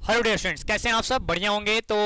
Hello dear students, कैसे हैं आप सब? बढ़िया होंगे। तो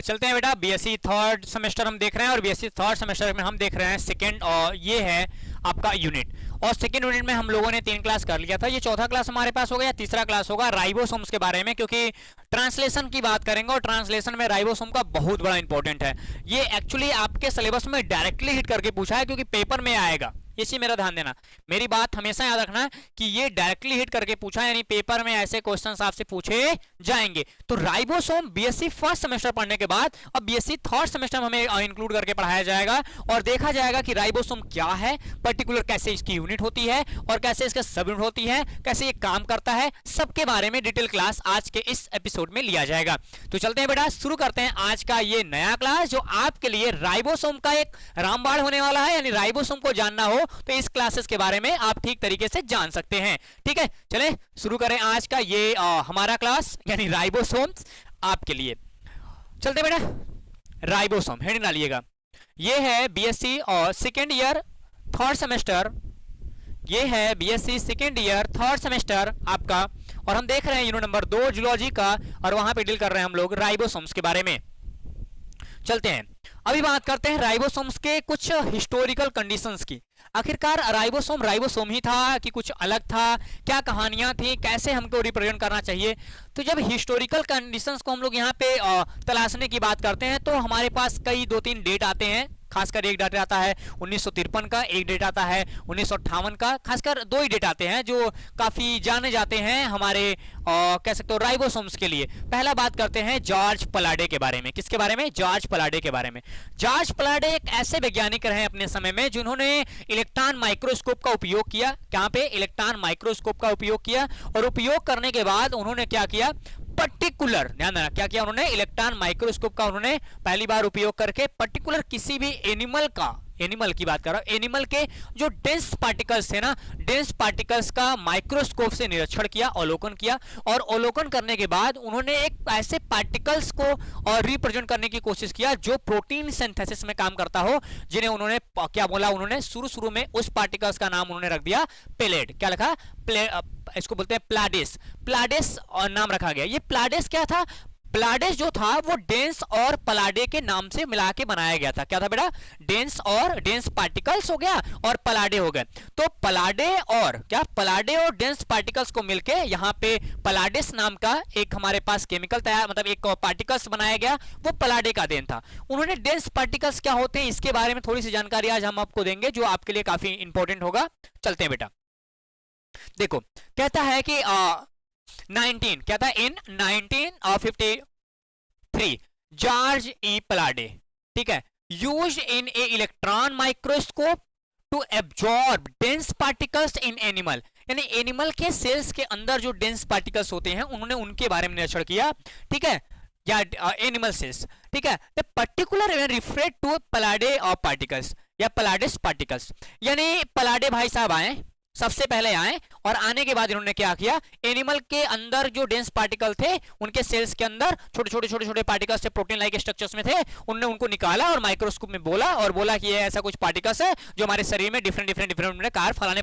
चलते हैं बेटा। बीएससी थर्ड सेमेस्टर हम देख रहे हैं और बीएससी थर्ड सेमेस्टर में हम देख रहे हैं सेकंड, और ये है आपका यूनिट। और सेकंड यूनिट में हम लोगों ने 3 क्लास कर लिया था। ये चौथा क्लास हमारे पास हो गया, तीसरा क्लास होगा राइबोसोम्स के बारे में, क्योंकि ट्रांसलेशन की बात करेंगे और ट्रांसलेशन में राइबोसोम का बहुत बड़ा इंपॉर्टेंट है। ये एक्चुअली आपके सिलेबस में डायरेक्टली हिट करके पूछा है, क्योंकि पेपर में आएगा। इसी मेरा ध्यान देना, मेरी बात हमेशा याद रखना कि ये डायरेक्टली हिट करके पूछा, यानी पेपर में ऐसे क्वेश्चंस आपसे पूछे जाएंगे। तो राइबोसोम बीएससी फर्स्ट सेमेस्टर पढ़ने के बाद अब बीएससी थर्ड सेमेस्टर में हमें इंक्लूड करके पढ़ाया जाएगा और देखा जाएगा कि राइबोसोम क्या है, पर्टिकुलर कैसे इसकी यूनिट होती है और कैसे इसके सब यूनिट होती है, कैसे ये काम करता है, सबके बारे में डिटेल क्लास आज के इस एपिसोड में लिया जाएगा। तो चलते हैं बेटा, शुरू करते हैं आज का ये नया क्लास, जो आपके लिए राइबोसोम का एक रामबाण होने वाला है। यानी राइबोसोम को जानना हो तो इस क्लासेस के बारे में आप ठीक तरीके से जान सकते हैं। ठीक है, चलें शुरू करें आज का ये हमारा क्लास, यानी राइबोसोम्स आपके लिए। चलते बेटा, राइबोसोम हेडिंग डालिएगा। ये है बीएससी और सेकेंड ईयर थर्ड सेमेस्टर, ये है BSc second year third semester आपका, और हम देख रहे हैं यूनिट नंबर 2 जूलॉजी का, और वहां पे डील कर रहे हैं हम लोग राइबोसोम्स के बारे में। चलते हैं, अभी बात करते हैं राइबोसोम्स के कुछ हिस्टोरिकल कंडीशंस की। आखिरकार राइबोसोम राइबोसोम ही था कि कुछ अलग था, क्या कहानियां थी, कैसे हमको रिप्रेजेंट करना चाहिए। तो जब हिस्टोरिकल कंडीशंस को हम लोग यहाँ पे तलाशने की बात करते हैं तो हमारे पास कई 2-3 डेट आते हैं। खासकर एक डेट आता है 1953 का, एक डेट आता है 1958 का। खासकर 2 ही डेट आते हैं जो काफी जाने जाते हैं हमारे कह सकते हो राइबोसोम्स के लिए। पहला बात करते हैं जॉर्ज पलाडे के बारे में। किसके बारे में? जॉर्ज पलाडे के बारे में। जॉर्ज पलाडे एक ऐसे वैज्ञानिक रहे अपने समय में जिन्होंने इलेक्ट्रॉन माइक्रोस्कोप का उपयोग किया। कहां पे? इलेक्ट्रॉन माइक्रोस्कोप का उपयोग किया, और उपयोग करने के बाद उन्होंने क्या किया, पर्टिकुलर, ध्यान देना, क्या किया उन्होंने, इलेक्ट्रॉन माइक्रोस्कोप का उन्होंने पहली बार उपयोग करके पर्टिकुलर किसी भी एनिमल का, एनिमल की बात कर रहा हूं, एनिमल के जो डेंस पार्टिकल्स थे ना, डेंस पार्टिकल्स का माइक्रोस्कोप से निरीक्षण किया, अवलोकन किया, और अवलोकन करने के बाद उन्होंने एक ऐसे पार्टिकल्स को रिप्रेजेंट करने की कोशिश किया जो प्रोटीन सिंथेसिस में काम करता हो, जिन्हें उन्होंने क्या बोला, उन्होंने शुरू में उस पार्टिकल्स का नाम उन्होंने रख दिया पेलेट। क्या लिखा? इसको बोलते हैं प्लाडेस। प्लाडेस और नाम रखा गया। ये प्लाडेस क्या था? प्लाडेस जो था वो डेंस और पलाडे के नाम से मिला के बनाया गया था। क्या था बेटा? डेंस और डेंस पार्टिकल्स हो गया और पलाडे हो गए। तो पलाडे और क्या, पलाडे और डेंस पार्टिकल्स को मिलके यहाँ पे पलाडेस नाम का एक हमारे पास केमिकल तैयार, मतलब एक पार्टिकल्स बनाया गया, वो पलाडे का देन था। उन्होंने डेंस पार्टिकल्स क्या होते हैं इसके बारे में थोड़ी सी जानकारी आज हम आपको देंगे, जो आपके लिए काफी इंपॉर्टेंट होगा। चलते हैं बेटा, देखो कहता है कि 19 क्या था, इन 1953 जॉर्ज ई पलाडे, ठीक है, used in a electron microscope to absorb dense particles in animal. यानी एनिमल के सेल्स के अंदर जो डेंस पार्टिकल्स होते हैं उन्होंने उनके बारे में निरीक्षण किया, ठीक है, या एनिमल सेल्स, ठीक है। The particular refer to Palade of particles या पलाडेस पार्टिकल्स। यानी पलाडे भाई साहब आए, सबसे पहले आए, और आने के बाद इन्होंने क्या किया, एनिमल के अंदर जो डेंस पार्टिकल थे उनके सेल्स के अंदर छोटे छोटे पार्टिकल्स थे, प्रोटीन लाइक स्ट्रक्चर्स में थे, उन्होंने उनको निकाला और माइक्रोस्कोप में बोला, और बोला कि ये ऐसा कुछ पार्टिकल्स है जो हमारे शरीर में डिफरेंट कार्य फलाने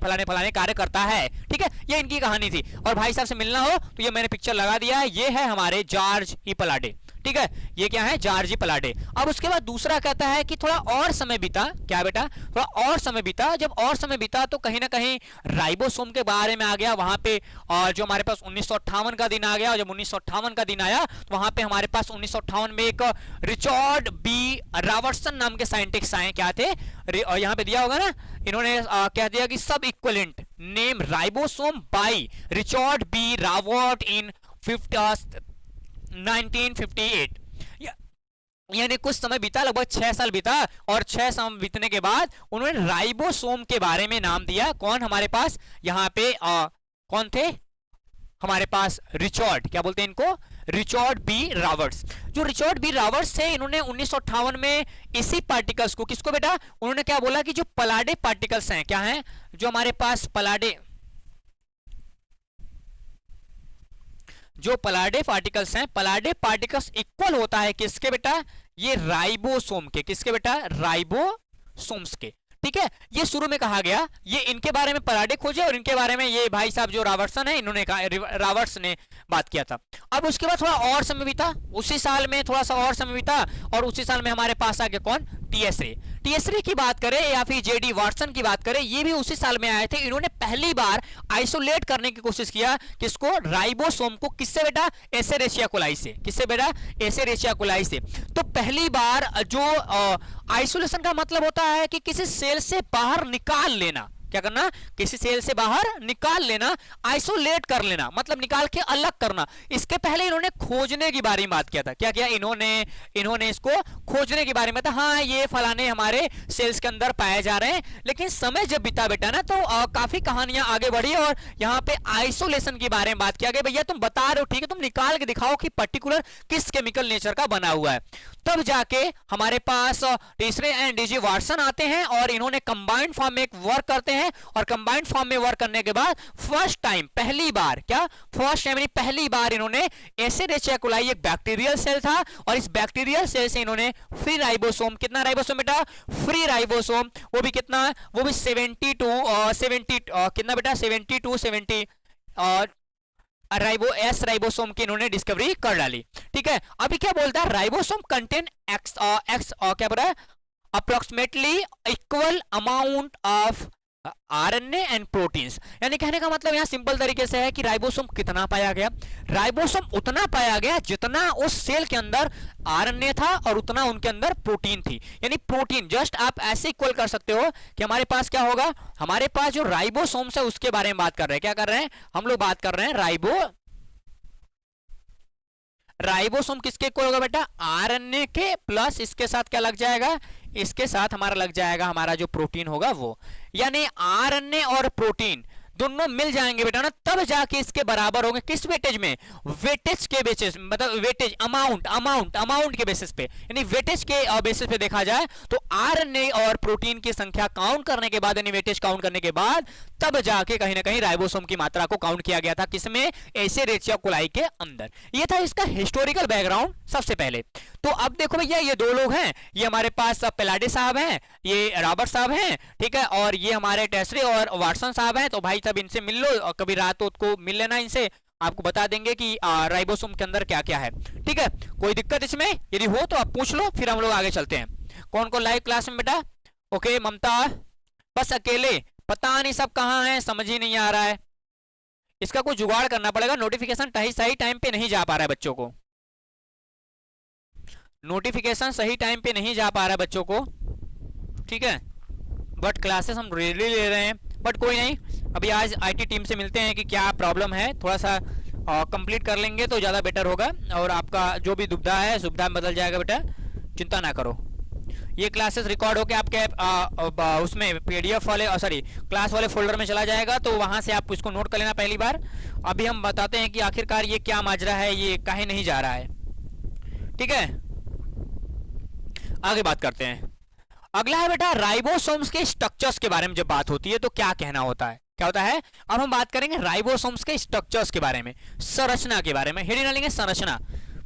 कार्य करता है। ठीक है, ये इनकी कहानी थी। और भाई साहब से मिलना हो तो ये मैंने पिक्चर लगा दिया है, ये है हमारे जॉर्ज ई पलाडे। ठीक है, ये क्या है, जॉर्ज ई पलाडे। अब उसके बाद दूसरा कहता है कि थोड़ा और समय बीता। क्या बेटा? थोड़ा और समय बीता। जब और समय बीता तो कहीं ना कहीं राइबोसोम के बारे में आ गया वहां पे, और जो हमारे पास 1958 का दिन आ गया, और जब 1958 का दिन आया तो वहां पे हमारे पास 1958 में एक रिचर्ड बी रॉबर्टसन नाम के साइंटिस्ट आए। क्या थे? यहां पे दिया होगा ना, इन्होंने कह दिया कि सब equivalent name ribosome by Richard B Robert in 1958। यानी कुछ समय बीता, लगभग 6 साल बीता, और 6 साल बीतने के बाद उन्होंने राइबोसोम के बारे में नाम दिया। कौन हमारे पास यहाँ पे कौन थे हमारे पास? रिचर्ड, क्या बोलते हैं इनको, रिचर्ड बी रॉबर्ट्स। जो रिचर्ड बी रॉबर्ट्स थे, इन्होंने 1958 में इसी पार्टिकल्स को, किसको बेटा, उन्होंने क्या बोला कि जो पलाडे पार्टिकल्स हैं, क्या हैं, जो हमारे पास पलाडे, जो पलाडे पार्टिकल्स हैं, पलाडे पार्टिकल्स इक्वल होता है किसके बेटा, ये राइबोसोम के। किसके बेटा? राइबोसोम्स के। ठीक है, ये शुरू में कहा गया, ये इनके बारे में पराडे खोजे और इनके बारे में ये भाई साहब जो रॉबर्टसन है इन्होंने कहा, रॉबर्ट्स ने बात किया था। अब उसके बाद थोड़ा और समय बीता, उसी साल में थोड़ा सा और समय बीता और उसी साल में हमारे पास आ गया कौन, टीएस रे। टीएस रे की बात करें या फिर जेडी वाटसन की बात करें, ये भी उसी साल में आए थे। इन्होंने पहली बार आइसोलेट करने की कोशिश किया किसको, राइबोसोम को। किससे बेटा, एसेरेचिया कोलाई से। किससे बेटा, एसेरेचिया कोलाई से। तो पहली बार जो आइसोलेशन का मतलब होता है कि किसी सेल से बाहर निकाल लेना, क्या करना, किसी सेल से बाहर निकाल लेना, आइसोलेट कर लेना, मतलब निकाल के अलग करना। इसके पहले इन्होंने खोजने की बारे में बात किया था। क्या किया इन्होंने इसको खोजने के बारे में था, हाँ ये फलाने हमारे सेल्स के अंदर पाए जा रहे हैं। लेकिन समय जब बीता बेटा ना, तो काफी कहानियां आगे बढ़ी और यहाँ पे आइसोलेशन के बारे में बात किया गया। भैया तुम बता रहे हो, ठीक है, तुम निकाल के दिखाओ कि पर्टिकुलर किस केमिकल नेचर का बना हुआ है। तब जाके हमारे पास टीएसरे एंड डीजी वाटसन आते हैं और इन्होंने कंबाइंड फॉर्म में एक वर्क करते हैं। और कंबाइंड फॉर्म में वर्क करने के बाद फर्स्ट टाइम, पहली बार, क्या फर्स्ट टाइम यानी पहली बार इन्होंने एसेरेचिया कोलाई, एक बैक्टीरियल सेल था और इस बैक्टीरियल सेल से इन्होंने फ्री राइबोसोम, कितना राइबोसोम बेटा, फ्री राइबोसोम, वो भी कितना, वो भी 70 कितना बेटा, 70 राइबोसोम की इन्होंने डिस्कवरी कर डाली। ठीक है, अभी क्या बोलता है, राइबोसोम कंटेन एक्स क्या बोल रहा है, approximately equal amount of RNA and proteins. यानी कहने का मतलब यहां सिंपल तरीके से है कि राइबोसोम कितना पाया गया, राइबोसोम उतना पाया गया जितना उस सेल के अंदर आरएनए था और उतना उनके अंदर प्रोटीन थी। यानी प्रोटीन जस्ट आप ऐसे इक्वल कर सकते हो कि हमारे पास क्या होगा, हमारे पास जो राइबोसोम्स है उसके बारे में बात कर रहे हैं। क्या कर रहे हैं हम लोग, बात कर रहे हैं राइबोसोम किसके इक्वल होगा बेटा, आरएनए के प्लस इसके साथ क्या लग जाएगा, इसके साथ हमारा लग जाएगा हमारा जो प्रोटीन होगा वो। यानी आरएनए और प्रोटीन दोनों मिल जाएंगे बेटा ना, तब जाके इसके बराबर होंगे। किस वेटेज में, वेटेज के बेसिस, मतलब वेटेज अमाउंट के बेसिस पे, यानी वेटेज के बेसिस पे देखा जाए तो आरएनए और प्रोटीन की संख्या काउंट करने के बाद, यानी वेटेज काउंट करने के बाद तब जाके कहीं ना कहीं राइबोसोम की मात्रा को काउंट किया गया था। किसमें, एसेरेचिया कोलाई के अंदर। ये था इसका हिस्टोरिकल बैकग्राउंड सबसे पहले। तो अब देखो भैया, ये दो लोग हैं, ये हमारे पास पेलाडे साहब हैं, ये रॉबर्ट साहब हैं, ठीक है, और ये हमारे टेस्रे और वाटसन साहब हैं। तो भाई तब इनसे मिल लो और कभी रात को मिल लेना इनसे, आपको बता देंगे कि राइबोसोम के अंदर क्या क्या है। ठीक है, कोई दिक्कत इसमें यदि हो तो आप पूछ लो, फिर हम लोग आगे चलते हैं। कौन कौन लाइव क्लास में बेटा, ओके, ममता बस अकेले, पता नहीं सब कहाँ है, समझ ही नहीं आ रहा है। इसका कुछ जुगाड़ करना पड़ेगा, नोटिफिकेशन सही टाइम पे नहीं जा पा रहा है बच्चों को, नोटिफिकेशन सही टाइम पे नहीं जा पा रहा है बच्चों को। ठीक है, बट क्लासेस हम रेगुलरली ले रहे हैं, बट कोई नहीं, अभी आज आईटी टीम से मिलते हैं कि क्या प्रॉब्लम है, थोड़ा सा कंप्लीट कर लेंगे तो ज़्यादा बेटर होगा और आपका जो भी दुविधा है सुविधा में बदल जाएगा बेटा, चिंता ना करो। ये क्लासेस रिकॉर्ड होकर आपके उसमें पीडीएफ वाले, सॉरी क्लास वाले फोल्डर में चला जाएगा, तो वहाँ से आप इसको नोट कर लेना पहली बार। अभी हम बताते हैं कि आखिरकार ये क्या माजरा है, ये काहे नहीं जा रहा है। ठीक है, आगे बात करते हैं। अगला है बेटा राइबोसोम्स के स्ट्रक्चर्स के बारे में जब बात होती है तो क्या कहना होता है, क्या होता है। अब हम बात करेंगे राइबोसोम्स के स्ट्रक्चर्स के बारे में, संरचना के बारे में। हेडिंग डालेंगे संरचना,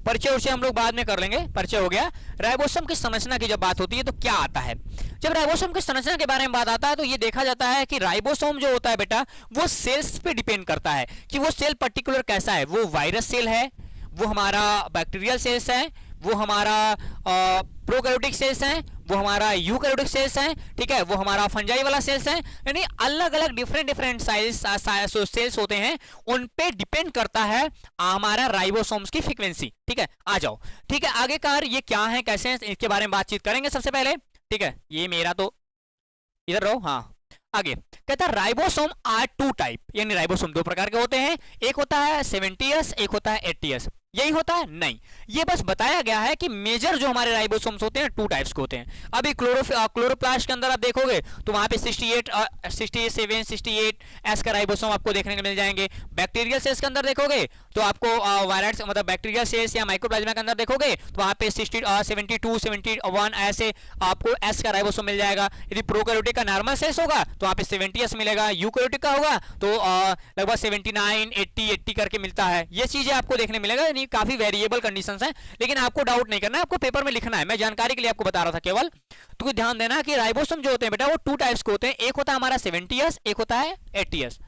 परिचय उसे हम लोग बाद में कर लेंगे, परिचय हो गया। राइबोसोम की संरचना की जब बात होती है तो क्या आता है, जब राइबोसोम की संरचना के बारे में बात आता है तो ये देखा जाता है कि राइबोसोम जो होता है बेटा वो सेल्स पे डिपेंड करता है कि वो सेल पर्टिकुलर कैसा है, वो वायरस सेल है, वो हमारा बैक्टीरियल सेल्स है, वो हमारा प्रोकैरियोटिक सेल्स हैं, वो हमारा यूकैरियोटिक सेल्स हैं, ठीक है, वो हमारा फंजाई वाला सेल्स हैं। यानी अलग अलग डिफरेंट साइज सेल्स होते हैं, उन पे डिपेंड करता है हमारा राइबोसोम्स की फ्रीक्वेंसी। ठीक है, आ जाओ। ठीक है, आगे कार ये क्या है, कैसे हैं, इसके बारे में बातचीत करेंगे सबसे पहले। ठीक है, ये मेरा तो इधर रहो, हाँ आगे कहता है राइबोसोम आर टू टाइप, यानी राइबोसोम दो प्रकार के होते हैं, एक होता है 70S, एक होता है 80S। यही होता है नहीं, ये बस बताया गया है कि मेजर जो हमारे राइबोसोम्स होते हैं टू टाइप्स के होते हैं। अभी क्लोरोप्लास्ट के अंदर आप देखोगे तो वहां पे 67 68 का राइबोसोम आपको देखने को मिल जाएंगे। बैक्टीरियल सेल्स के अंदर देखोगे तो आपको वायरस मतलब बैक्टीरियल सेल्स या माइक्रोप्लाज्मा के अंदर देखोगे तो वहां पे 72 71 ऐसे आपको एस का राइबोसोम मिल जाएगा। यदि प्रोकैरियोटिक का नॉर्मल सेल्स होगा तो वहां पे 70S मिलेगा, यूकैरियोटिक का होगा तो लगभग 79 80 करके मिलता है। ये चीजें आपको देखने मिलेगा, यानी काफी वेरिएबल कंडीशंस हैं, लेकिन आपको डाउट नहीं करना है, आपको पेपर में लिखना है, मैं जानकारी के लिए आपको बता रहा था केवल। तो ध्यान देना कि राइबोसोम जो होते हैं बेटा वो 2 टाइप्स के होते हैं, एक होता है हमारा 70S, एक होता है 80S।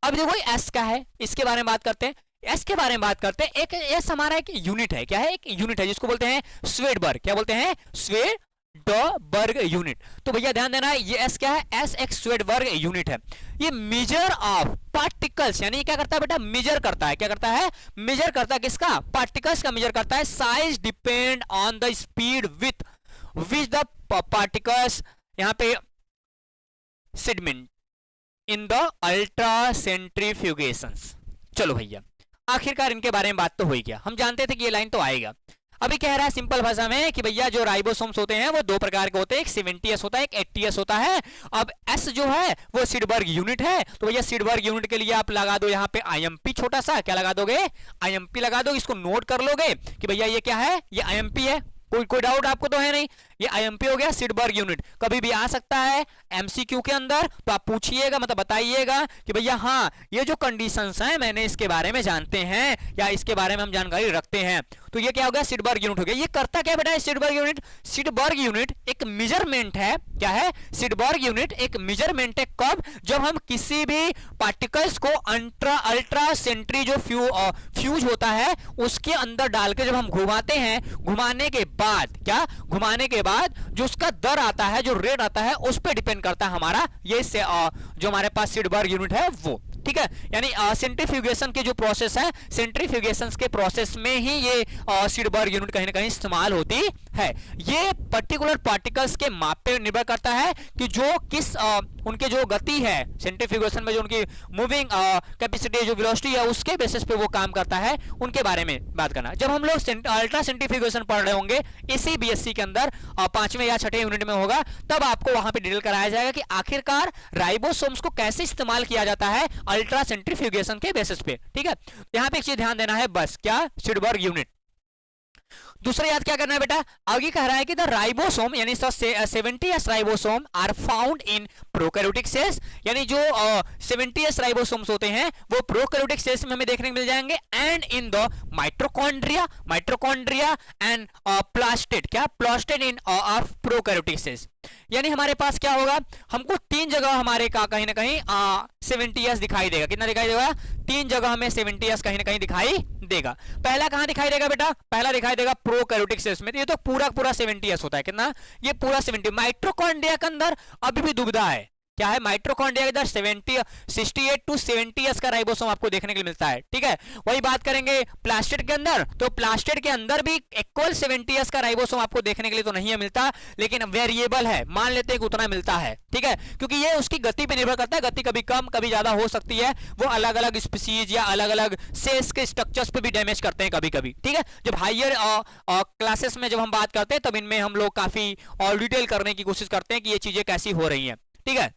अब देखो एस का है, इसके बारे में बात करते हैं। एस के बारे में बात करते हैं। एक एस हमारा एक यूनिट है, क्या है, एक यूनिट है जिसको बोलते हैं स्वेडबर्ग। क्या बोलते हैं, स्वेडबर्ग यूनिट। तो भैया ध्यान देना, ये एस क्या है, एस एक स्वेडबर्ग यूनिट है। ये मेजर ऑफ पार्टिकल्स, यानी क्या करता है बेटा, मेजर करता है। क्या करता है, मेजर करता है किसका, पार्टिकल्स का मेजर करता है। Size depend on the speed with which the particles, यहां पे सेडिमेंट इन द अल्ट्रा सेंट्रीफ्यूगेशंस। चलो भैया, आखिरकार इनके बारे में बात तो हो ही गया, हम जानते थे कि ये लाइन तो आएगा। अभी कह रहा है सिंपल भाषा में कि भैया जो राइबोसोम्स होते हैं वो 2 प्रकार के होते हैं, एक 70S होता है, एक 80S होता है। अब S जो है वो सिडबर्ग यूनिट है, तो भैया सिडबर्ग यूनिट के लिए आप लगा दो यहाँ पे IMP छोटा सा, क्या लगा दोगे, IMP लगा दो। इसको नोट कर लोगे कि भैया ये क्या है, ये IMP है। कोई डाउट आपको तो है नहीं, ये IMP हो गया सिडबर्ग यूनिट। कभी भी आ सकता है MCQ के अंदर, तो आप पूछिएगा, मतलब बताइएगा कि भैया हाँ ये जो कंडीशंस हैं मैंने इसके बारे में जानते हैं, या इसके बारे में हम जानकारी रखते हैं। तो ये क्या हो गया, सिडबर्ग यूनिट हो गया। ये करता क्या बेटा, सिडबर्ग यूनिट, सिडबर्ग यूनिट एक मेजरमेंट है। क्या है, सिडबर्ग यूनिट एक मेजरमेंट है। कब, जब हम किसी भी पार्टिकल्स को अल्ट्रा सेंट्री जो फ्यूज होता है उसके अंदर डाल के जब हम घुमाते हैं, घुमाने के बाद क्या, घुमाने के बाद जो उसका दर आता है, जो रेट आता है, उस पर डिपेंड करता है हमारा ये जो हमारे पास सिडबर्ग यूनिट है वो। ठीक है, यानी सेंट्रीफ्यूगेशन के जो प्रोसेस है, सेंट्रीफ्यूगेशन के प्रोसेस में ही ये सिडबर्ग यूनिट कहीं ना कहीं इस्तेमाल होती है। ये पर्टिकुलर पार्टिकल्स के माप पे निर्भर करता है कि जो किस उनके जो गति है सेंट्रीफ्यूगेशन में, जो उनकी मूविंग कैपेसिटी, जो वेलोसिटी है, उसके बेसिस पे वो काम करता है, उनके बारे में बात करना। जब हम लोग अल्ट्रा सेंट्रीफ्यूगेशन पढ़ रहे होंगे इसी BSc के अंदर 5वें या 6ठे यूनिट में होगा, तब आपको वहां पे डिटेल कराया जाएगा कि आखिरकार राइबोसोम्स को कैसे इस्तेमाल किया जाता है अल्ट्रा सेंट्रीफ्यूगेशन के बेसिस पे। ठीक है, यहां पे एक चीज ध्यान देना है बस, क्या, सिडबर्ग यूनिट। दूसरा याद क्या करना है बेटा, आगे कह रहा है कि द राइबोसोम यानी 70S ribosome are found in prokaryotic cells, यानी जो 70S राइबोसोम्स होते हैं वो प्रोकैरियोटिक सेल्स में हमें देखने को मिल जाएंगे, and in the mitochondria and plastid, क्या, plastid in of prokaryotic cells. यानी हमारे पास क्या होगा, हमको 3 जगह हमारे का कहीं ना कहीं 70S दिखाई देगा। कितना दिखाई देगा, 3 जगह हमें 70S कहीं ना कहीं दिखाई देगा। पहला कहां दिखाई देगा बेटा, पहला दिखाई देगा प्रोकैरियोटिक सेल्स में। तो ये तो पूरा 70S होता है, कितना, ये पूरा 70। माइटोकॉन्ड्रिया के अंदर अभी भी दुविधा है, क्या है, माइटोकॉन्ड्रिया के अंदर 68 to 70S का राइबोसोम आपको देखने के लिए मिलता है। ठीक है, वही बात करेंगे प्लास्टिड के अंदर, तो प्लास्टिड के अंदर भी इक्वल 70S का राइबोसोम आपको देखने के लिए तो नहीं है मिलता, लेकिन वेरिएबल है, मान लेते हैं कि उतना मिलता है। ठीक है, क्योंकि ये उसकी गति पे निर्भर करता है, गति कभी कम कभी ज्यादा हो सकती है, वो अलग अलग स्पीसीज या अलग अलग सेल्स के स्ट्रक्चर्स पे भी डैमेज करते हैं कभी कभी। ठीक है, जब हायर क्लासेस में जब हम बात करते हैं तब इनमें हम लोग काफी और डिटेल करने की कोशिश करते हैं कि ये चीजें कैसी हो रही हैं। ठीक है,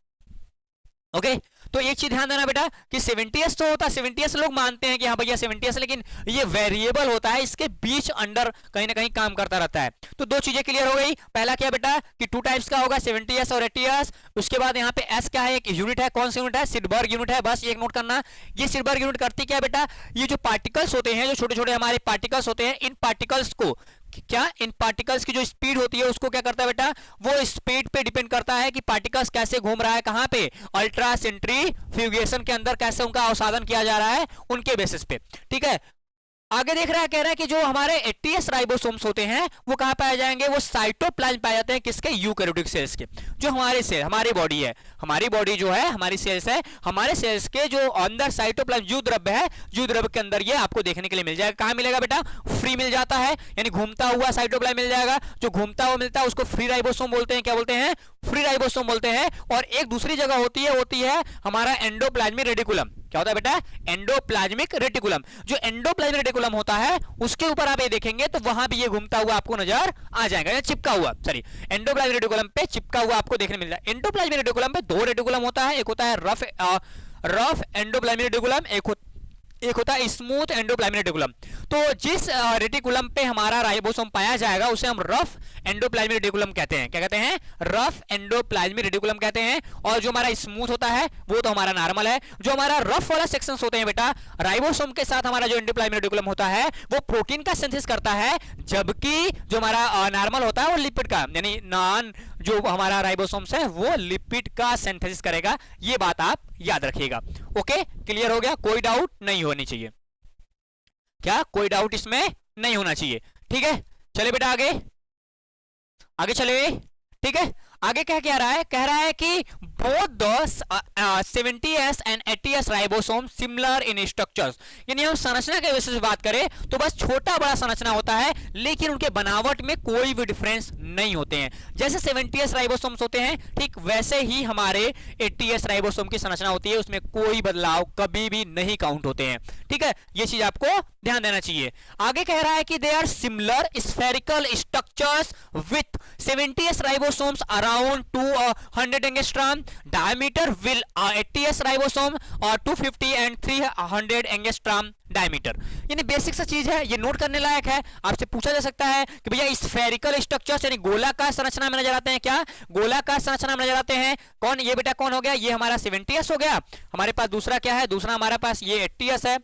ओके तो एक चीज ध्यान देना बेटा कि 70S तो होता है, 70S लोग मानते हैं कि हाँ भैया 70S, लेकिन ये वेरिएबल होता है, इसके बीच अंडर कहीं ना कहीं काम करता रहता है। तो 2 चीजें क्लियर हो गई। पहला क्या बेटा कि 2 टाइप्स का होगा, 70S और 80S। उसके बाद यहाँ पे S क्या है, एक यूनिट है, कौन सा यूनिट है, सिडबर्ग यूनिट है। बस एक नोट करना, ये सिडबर्ग यूनिट करती क्या है बेटा, ये जो पार्टिकल्स होते हैं, जो छोटे छोटे हमारे पार्टिकल्स होते हैं, इन पार्टिकल्स को क्या, इन पार्टिकल्स की जो स्पीड होती है उसको क्या करता है बेटा, वो स्पीड पे डिपेंड करता है कि पार्टिकल्स कैसे घूम रहा है, कहां पे, अल्ट्रा सेंट्रीफ्यूगेशन के अंदर कैसे उनका अवसादन किया जा रहा है, उनके बेसिस पे। ठीक है, आगे देख रहा है, कह रहा है कि जो हमारे 80S राइबोसोम्स होते हैं वो कहां पाए जाएंगे, वो साइटोप्लाज्म पाए जाते हैं, किसके, यूकैरियोटिक सेल्स के। जो हमारे सेल, हमारी बॉडी है, हमारी बॉडी जो है, हमारी सेल्स है, हमारे सेल्स के जो अंदर साइटोप्लाज्म जीव द्रव्य है, जीव द्रव्य के अंदर ये आपको देखने के लिए मिल जाएगा। कहां मिलेगा बेटा, फ्री मिल जाता है, यानी घूमता हुआ साइटोप्लाज्म मिल जाएगा। जो घूमता हुआ मिलता है उसको फ्री राइबोसोम बोलते हैं, क्या बोलते हैं, फ्री राइबोसोम बोलते हैं। और एक दूसरी जगह होती है हमारा एंडोप्लाज्मिक रेटिकुलम। क्या होता है बेटा, एंडोप्लाज्मिक रेटिकुलम। जो एंडोप्लाज्मिक रेटिकुलम होता है उसके ऊपर आप ये देखेंगे तो वहां भी ये घूमता हुआ आपको नजर आ जाएगा, या चिपका हुआ, सॉरी, एंडोप्लाज्मिक रेटिकुलम पे चिपका हुआ आपको देखने मिल जाएगा। एंडोप्लाज्मिक रेटिकुलम पे 2 रेटिकुलम होता है, एक होता है रफ एंडोप्लाज्मिक रेटिकुलम, एक होता है स्मूथ एंडोप्लाज्मिक रेटिकुलम। तो जिस रेटिकुलम पे हमारा राइबोसोम पाया जाएगा उसे हम रफ एंडोप्लाज्मिक रेटिकुलम कहते हैं। क्या कहते हैं? रफ एंडोप्लाज्मिक रेटिकुलम कहते हैं। और जो हमारा स्मूथ होता है वो तो हमारा नॉर्मल है। जो हमारा रफ वाला सेक्शंस होते हैं बेटा, राइबोसोम के साथ हमारा जो एंडोप्लाज्मिक रेटिकुलम होता है वो प्रोटीन का सिंथेसिस करता है, जबकि जो हमारा नॉर्मल होता है वो लिपिड का, यानी नॉन जो हमारा राइबोसोम्स है वो लिपिड का सिंथेसिस करेगा। ये बात आप याद रखिएगा। ओके, क्लियर हो गया? कोई डाउट नहीं होनी चाहिए। क्या कोई डाउट इसमें नहीं होना चाहिए? ठीक है, चले बेटा आगे, आगे चले। ठीक है, आगे क्या कह रहा है? कह रहा है कि both the 70s and 80s ribosome similar in structures. यानी हम संरचना के विषय से बात करें तो बस छोटा बड़ा संरचना होता है, लेकिन उनके बनावट में कोई भी डिफरेंस नहीं होते हैं। जैसे 70s राइबोसोम्स होते हैं, ठीक वैसे ही हमारे 80s राइबोसोम की संरचना होती है, उसमें कोई बदलाव कभी भी नहीं काउंट होते हैं। ठीक है, ये चीज आपको ध्यान देना चाहिए। आगे कह रहा है कि they are similar spherical structures with 70s ribosomes around 200 angstrom diameter, will 80s ribosome और 250 and 300 एंगस्ट्रॉम डायमीटर। यानी बेसिक सा चीज है, ये नोट करने लायक है। आपसे पूछा जा सकता है कि भैया स्फेरिकल स्ट्रक्चर्स यानी गोलाकार संरचना में नजर आते हैं क्या? गोलाकार संरचना में नजर आते हैं। कौन ये बेटा? कौन हो गया? ये हमारा 70s हो गया। हमारे पास दूसरा क्या है? दूसरा हमारे पास ये 80s है।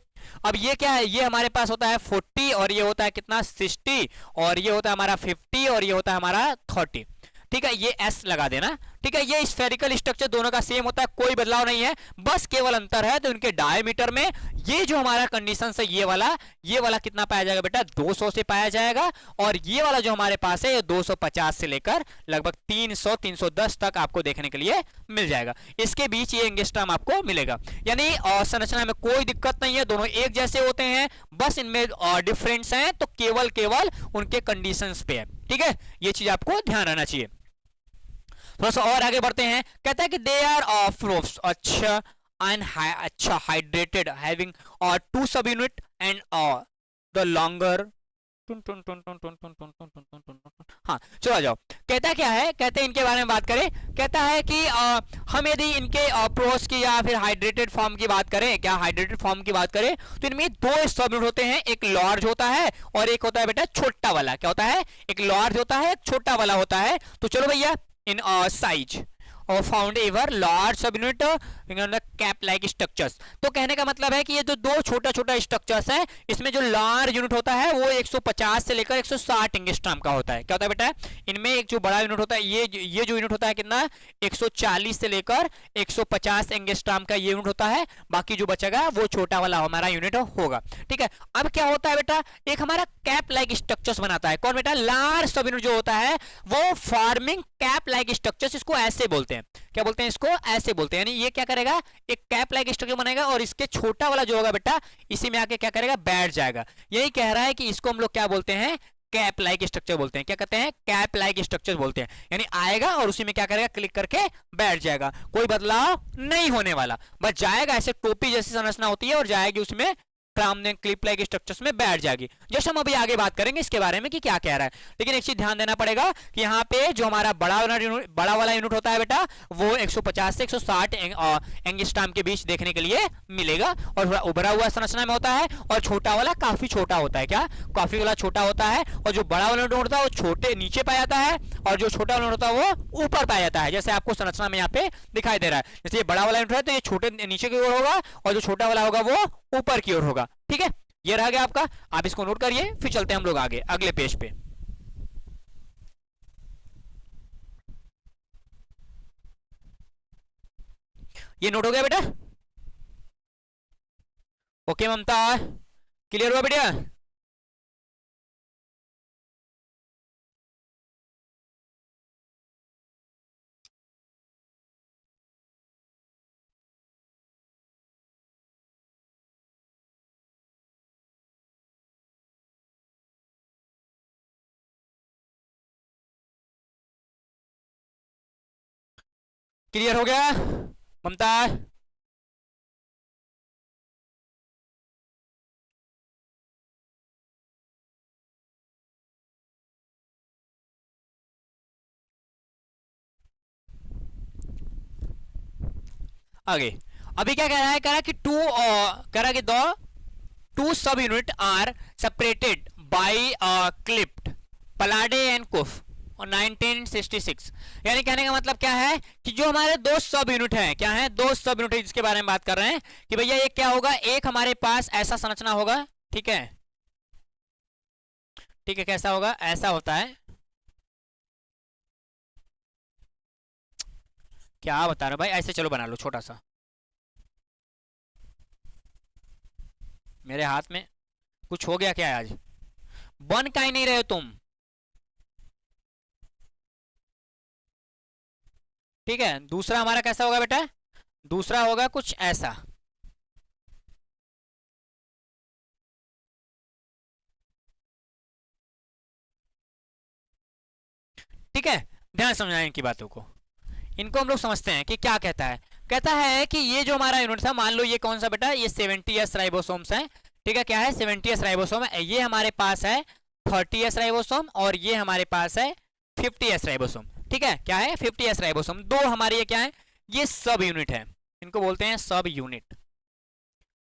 अब ये क्या है? ये हमारे पास होता है 40 और ये होता है कितना? 60 और ये होता है हमारा 50 और ये होता है हमारा 30। ठीक है, ये एस लगा देना। ठीक है, ये स्फेरिकल स्ट्रक्चर दोनों का सेम होता है, कोई बदलाव नहीं है, बस केवल अंतर है तो इनके डायमीटर में। ये जो हमारा कंडीशन है ये वाला कितना पाया जाएगा बेटा? 200 से पाया जाएगा। और ये वाला जो हमारे पास है ये 250 से लेकर लगभग 300 310 तक आपको देखने के लिए मिल जाएगा। इसके बीच ये एंगस्ट्रॉम आपको मिलेगा। यानी संरचना में कोई दिक्कत नहीं है, दोनों एक जैसे होते हैं, बस इनमें डिफरेंस है तो केवल उनके कंडीशंस पे है। ठीक है, ये चीज आपको ध्यान रहना चाहिए। थोड़ा सा और आगे बढ़ते हैं। कहता है कि दे आर ऑफ अच्छा हाइड्रेटेड हैविंग और 2 सब यूनिट एंड द लॉन्गर। हाँ चलो आ जाओ। कहता क्या है? कहते हैं इनके बारे में बात करें। कहता है कि हम यदि इनके प्रोस की या फिर हाइड्रेटेड फॉर्म की बात करें, क्या हाइड्रेटेड फॉर्म की बात करें तो इनमें 2 सब यूनिट होते हैं, एक लार्ज होता है और एक होता है बेटा छोटा वाला। क्या होता है? एक लार्ज होता है, एक छोटा वाला होता है। तो चलो भैया, in size और फाउंड एवर लार्ज सब यूनिट कैप लाइक स्ट्रक्चर्स। तो कहने का मतलब है कि ये जो 2 छोटा छोटा स्ट्रक्चर्स है, इसमें जो लार्ज यूनिट होता है वो 150 से लेकर 160 एंगस्ट्रॉम का होता है। क्या होता है बेटा? इनमें एक जो बड़ा यूनिट होता है, ये जो यूनिट होता है कितना? 140 से लेकर 150 एंगस्ट्रॉम का ये यूनिट होता है। बाकी जो बचेगा वो छोटा वाला हमारा यूनिट होगा। ठीक है, अब क्या होता है बेटा? एक हमारा कैप लाइक स्ट्रक्चर्स बनाता है। कौन बेटा? लार्ज सब यूनिट जो होता है वो फॉर्मिंग कैप लाइक स्ट्रक्चर्स, इसको ऐसे बोलते हैं। क्या बोलते हैं? इसको ऐसे बोलते हैं। यानी ये क्या करेगा? एक कैप लाइक स्ट्रक्चर बनाएगा और इसके छोटा वाला जो होगा बेटा इसी में आके क्या करेगा? बैठ जाएगा। यही कह रहा है कि इसको हम लोग क्या बोलते हैं? कैप लाइक स्ट्रक्चर बोलते हैं। क्या कहते हैं? कैप लाइक स्ट्रक्चर बोलते हैं। यानी आएगा और उसी में क्या करेगा? क्लिक करके बैठ जाएगा, कोई बदलाव नहीं होने वाला, बस जाएगा ऐसे टोपी जैसी संरचना होती है और जाएगी उसमें क्लिप लाइक स्ट्रक्चर्स में बैठ जाएगी। जैसे हम अभी आगे बात करेंगे इसके बारे में कि क्या कह रहा है। लेकिन एक चीज ध्यान देना पड़ेगा कि यहाँ पे जो हमारा बड़ा वाला यूनिट होता है बेटा वो 150 से 160 एंगस्ट्रॉम के बीच देखने के लिए मिलेगा और उभरा हुआ संरचना में होता है। और छोटा वाला काफी छोटा होता है। क्या? काफी वाला छोटा होता है। और जो बड़ा वाला यूनिट होता है वो छोटे नीचे पाया जाता है और जो छोटा वाला होता है वो ऊपर पाया जाता है, जैसे आपको संरचना में यहाँ पे दिखाई दे रहा है। जैसे ये बड़ा वाला यूनिट है तो ये छोटे नीचे की ओर होगा और जो छोटा वाला होगा वो ऊपर की ओर होगा। ठीक है, ये रह गया आपका। आप इसको नोट करिए, फिर चलते हैं हम लोग आगे अगले पेज पे। ये नोट हो गया बेटा? ओके ममता, क्लियर हुआ बेटा? क्लियर हो गया ममता? आगे अभी क्या कह रहा है? कह रहा है कि कह रहा है कि the two subunit are separated by clipped Palade and Kuff और 1966। यानी कहने का मतलब क्या है कि जो हमारे दो सब यूनिट हैं, क्या है, दो सब यूनिट जिसके बारे में बात कर रहे हैं कि भैया ये क्या होगा, एक हमारे पास ऐसा संरचना होगा, ठीक है, ठीक है, कैसा होगा, ऐसा होता है, क्या बता रहे हो भाई, ऐसे चलो बना लो छोटा सा, मेरे हाथ में कुछ हो गया क्या है आज, बन का ही नहीं रहे हो तुम, ठीक है। दूसरा हमारा कैसा होगा बेटा, दूसरा होगा कुछ ऐसा, ठीक है, ध्यान समझाएं इनकी बातों को, इनको हम लोग समझते हैं कि क्या कहता है। कहता है कि ये जो हमारा यूनिट था, मान लो ये कौन सा बेटा, ये 70s राइबोसोम्स है, ठीक है, क्या है 70s राइबोसोम है, ये हमारे पास है 30s राइबोसोम और ये हमारे पास है 50s राइबोसोम, ठीक है, क्या है 50s राइबोसोम, दो हमारे ये क्या है, ये सब यूनिट है, इनको बोलते हैं सब यूनिट,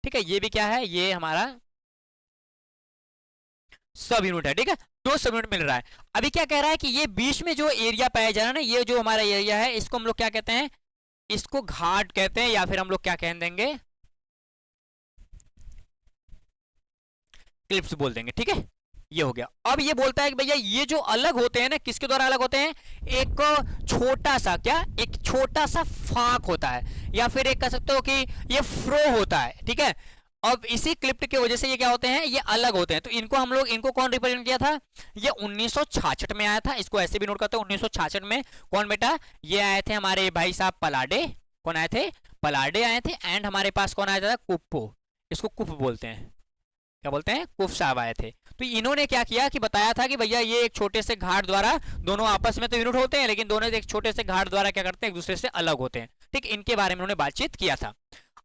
ठीक है, ये भी क्या है, ये हमारा सब यूनिट है, ठीक है, दो सब यूनिट मिल रहा है। अभी क्या कह रहा है कि ये बीच में जो एरिया पाया जा रहा है ना, ये जो हमारा एरिया है, इसको हम लोग क्या कहते हैं, इसको घाट कहते हैं, या फिर हम लोग क्या कह देंगे, क्लिप्स बोल देंगे, ठीक है, ये हो गया। अब ये बोलता है कि भैया ये जो अलग होते हैं ना, किसके द्वारा अलग होते हैं, एक छोटा सा, क्या, एक छोटा सा फाक होता है, या फिर एक कह सकते हो कि ये फ्रो होता है, ठीक है। अब इसी क्लिप्ट की वजह से ये क्या होते हैं, ये अलग होते हैं। तो इनको हम लोग, इनको कौन रिप्रेजेंट किया था, ये 1966 में आया था, इसको ऐसे भी नोट करते हैं, 1966 में कौन बेटा, ये आए थे हमारे भाई साहब पलाडे, कौन आए थे, पलाडे आए थे, एंड हमारे पास कौन आया था, कुप्पो, इसको कुप बोलते हैं, क्या बोलते हैं, कुफ साहब आए थे। तो इन्होंने क्या किया कि बताया था कि भैया ये एक छोटे से घाट द्वारा, दोनों आपस में तो यूनिट होते हैं लेकिन दोनों एक छोटे से घाट द्वारा क्या करते हैं, एक दूसरे से अलग होते हैं, ठीक, इनके बारे में उन्होंने बातचीत किया था।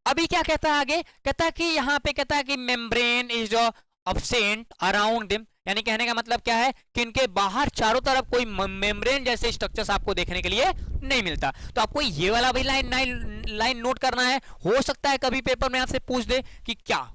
अभी क्या कहता है आगे, कहता है कि यहाँ पे कहता है कि membrane is absent around them, यानी कहने का मतलब क्या है कि इनके बाहर चारों तरफ कोई मेम्ब्रेन जैसे स्ट्रक्चर्स आपको देखने के लिए नहीं मिलता। तो आपको ये वाला भी लाइन नोट करना है, हो सकता है कभी पेपर में आपसे पूछ दे कि क्या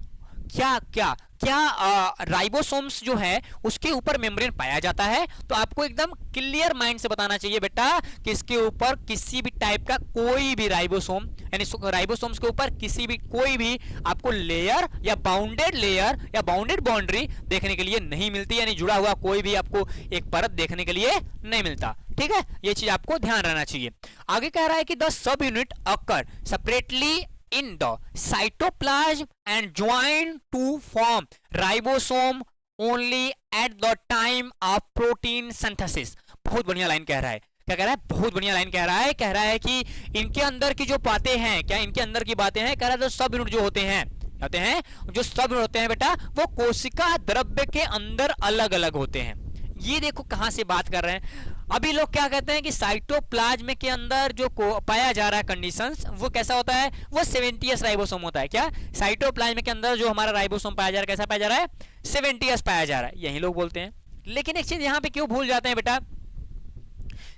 क्या क्या क्या राइबोसोम्स जो है उसके ऊपर मेम्ब्रेन पाया जाता है। तो आपको एकदम क्लियर माइंड से बताना चाहिए बेटा कि इसके ऊपर किसी भी टाइप का कोई भी राइबोसोम, यानी राइबोसोम्स के ऊपर किसी भी कोई भी आपको लेयर या बाउंडेड बाउंड्री देखने के लिए नहीं मिलती, यानी जुड़ा हुआ कोई भी आपको एक परत देखने के लिए नहीं मिलता, ठीक है, ये चीज आपको ध्यान रहना चाहिए। आगे कह रहा है कि the sub unit occur separately in the cytoplasm and join to form ribosome only at the time of protein synthesis। बहुत बढ़िया लाइन कह रहा है, क्या कह रहा है, बहुत बढ़िया लाइन कह रहा है कि इनके अंदर की जो बातें हैं, क्या इनके अंदर की बातें हैं, कह रहा है जो सब यूनिट जो होते हैं जो सब यूनिट होते हैं बेटा, वो कोशिका द्रव्य के अंदर अलग अलग होते हैं। ये देखो कहां से बात कर रहे हैं। अभी लोग क्या कहते हैं कि साइटोप्लाज्म के अंदर जो पाया जा रहा है कंडीशंस, वो कैसा होता है, वो 70s राइबोसोम होता है। क्या साइटोप्लाज्म के अंदर जो हमारा राइबोसोम पाया जा रहा है, कैसा पाया जा रहा है, 70s पाया जा रहा है, यही लोग बोलते हैं। लेकिन एक चीज यहां पे क्यों भूल जाते हैं बेटा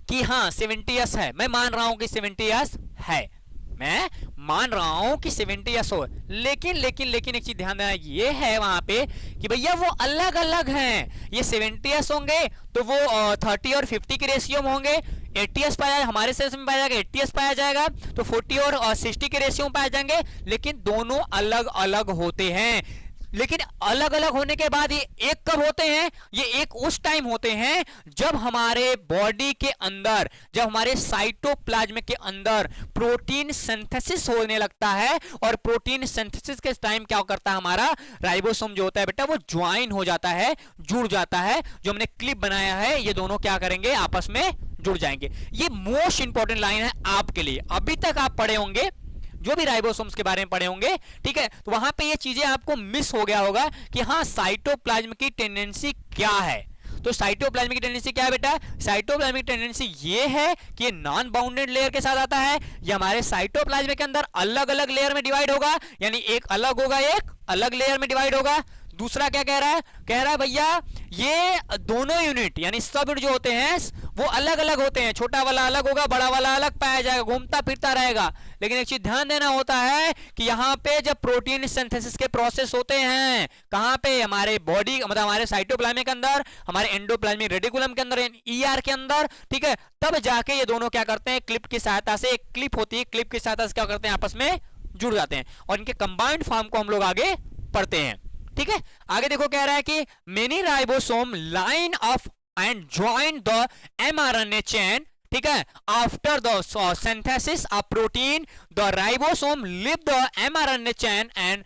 कि हाँ 70s है, मैं मान रहा हूं कि 70s है, मैं मान रहा हूं कि 70s हो, लेकिन एक चीज ध्यान देना ये है वहां पे कि भैया वो अलग अलग हैं। ये 70s होंगे तो वो 30 और 50 के रेशियो में होंगे, 80s पाया हमारे सेल्स में पाया जाएगा, 80s पाया जाएगा, तो 40 और 60 के रेशियो में पाए जाएंगे, लेकिन दोनों अलग अलग होते हैं। लेकिन अलग अलग होने के बाद ये एक कब होते हैं, ये एक उस टाइम होते हैं जब हमारे बॉडी के अंदर, जब हमारे साइटोप्लाज्म के अंदर प्रोटीन सिंथेसिस होने लगता है। और प्रोटीन सिंथेसिस के टाइम क्या करता है, हमारा राइबोसोम जो होता है बेटा वो ज्वाइन हो जाता है, जुड़ जाता है। जो हमने क्लिप बनाया है ये दोनों क्या करेंगे, आपस में जुड़ जाएंगे। ये मोस्ट इंपॉर्टेंट लाइन है आपके लिए। अभी तक आप पढ़े होंगे जो भी राइबोसोम्स के बारे में पढ़े होंगे, ठीक है, तो वहां पे ये चीजें आपको मिस हो गया होगा कि हाँ साइटोप्लाज्म की टेंडेंसी क्या है। तो साइटोप्लाज्म की टेंडेंसी क्या है बेटा, साइटोप्लाज्म की टेंडेंसी ये है कि ये नॉन बाउंडेड लेयर के साथ आता है। ये हमारे साइटोप्लाज्म के अंदर अलग अलग लेयर में डिवाइड होगा, यानी एक अलग होगा, एक अलग लेयर में डिवाइड होगा। दूसरा क्या कह रहा है, कह रहा है भैया ये दोनों यूनिट यानी सब यूनिट जो होते हैं वो अलग अलग होते हैं, छोटा वाला अलग होगा, बड़ा वाला अलग पाया जाएगा, घूमता फिरता रहेगा। लेकिन एक चीज ध्यान देना होता है कि यहाँ पे जब प्रोटीन सिंथेसिस के प्रोसेस होते हैं, कहाँ पे, हमारे बॉडी मतलब हमारे साइटोप्लाज्म के अंदर, हमारे एंडोप्लाज्मिक रेटिकुलम के अंदर, ईआर के अंदर, ठीक है, तब जाके ये दोनों क्या करते हैं, क्लिप की सहायता से, एक क्लिप होती है, क्लिप की सहायता से क्या करते हैं, आपस में जुड़ जाते हैं और इनके कंबाइंड फॉर्म को हम लोग आगे पढ़ते हैं। ठीक है, आगे देखो कह रहा है कि many ribosome line of and join the mRNA chain, ठीक है, after the synthesis of protein the ribosome leave the mRNA chain and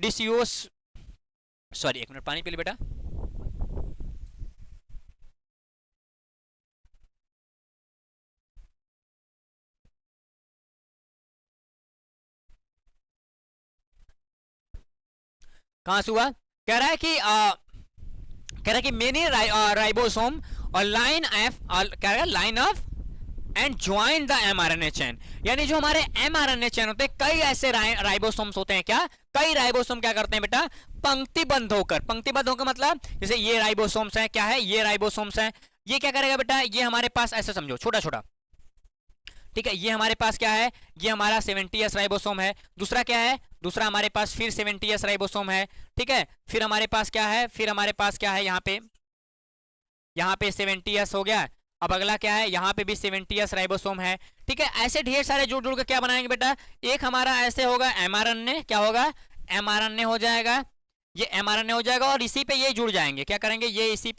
disuse, sorry एक मिनट पानी पी ले बेटा। कहां से हुआ, कह रहा है कि कह रहा है कि मेनी राइबोसोम और लाइन एफ, कह रहा है line of and join the mRNA chain, यानी जो हमारे mRNA चेन होते हैं, कई ऐसे राइबोसोम्स होते हैं, क्या, कई राइबोसोम क्या करते हैं बेटा, पंक्तिबद्ध होकर, पंक्तिबद्ध होकर मतलब जैसे ये राइबोसोम्स हैं, क्या है, ये राइबोसोम्स हैं, ये क्या करेगा बेटा, ये हमारे पास ऐसे समझो छोटा छोटा, ठीक है, ये हमारे पास क्या है, ये हमारा 70S राइबोसोम है, दूसरा क्या है, दूसरा हमारे पास फिर 70S राइबोसोम है, ठीक है, फिर हमारे पास क्या है, फिर हमारे पास क्या है, यहाँ पे 70S हो गया, अब अगला क्या है, यहाँ पे भी 70S राइबोसोम है, ठीक है, ऐसे ढेर सारे जुड़ जुड़ के क्या बनाएंगे बेटा, एक हमारा ऐसे होगा mRNA, क्या होगा, mRNA हो जाएगा, ये mRNA हो जाएगा और इसी पे ये जुड़ जाएंगे, क्या करेंगे, ये इसी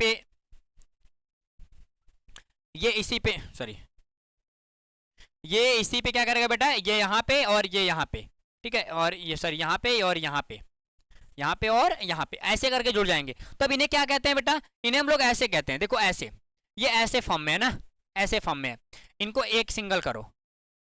पे सॉरी, ये इसी पे क्या करेगा बेटा, ये यहाँ पे और ये यहाँ पे, ठीक है, और ये सर यहाँ पे और यहाँ पे, यहाँ पे और यहाँ पे, ऐसे करके जुड़ जाएंगे। तो अब इन्हें क्या कहते हैं बेटा, इन्हें हम लोग ऐसे कहते हैं, देखो ऐसे, ये ऐसे फॉर्म में है ना, ऐसे फॉर्म में है, इनको एक सिंगल करो,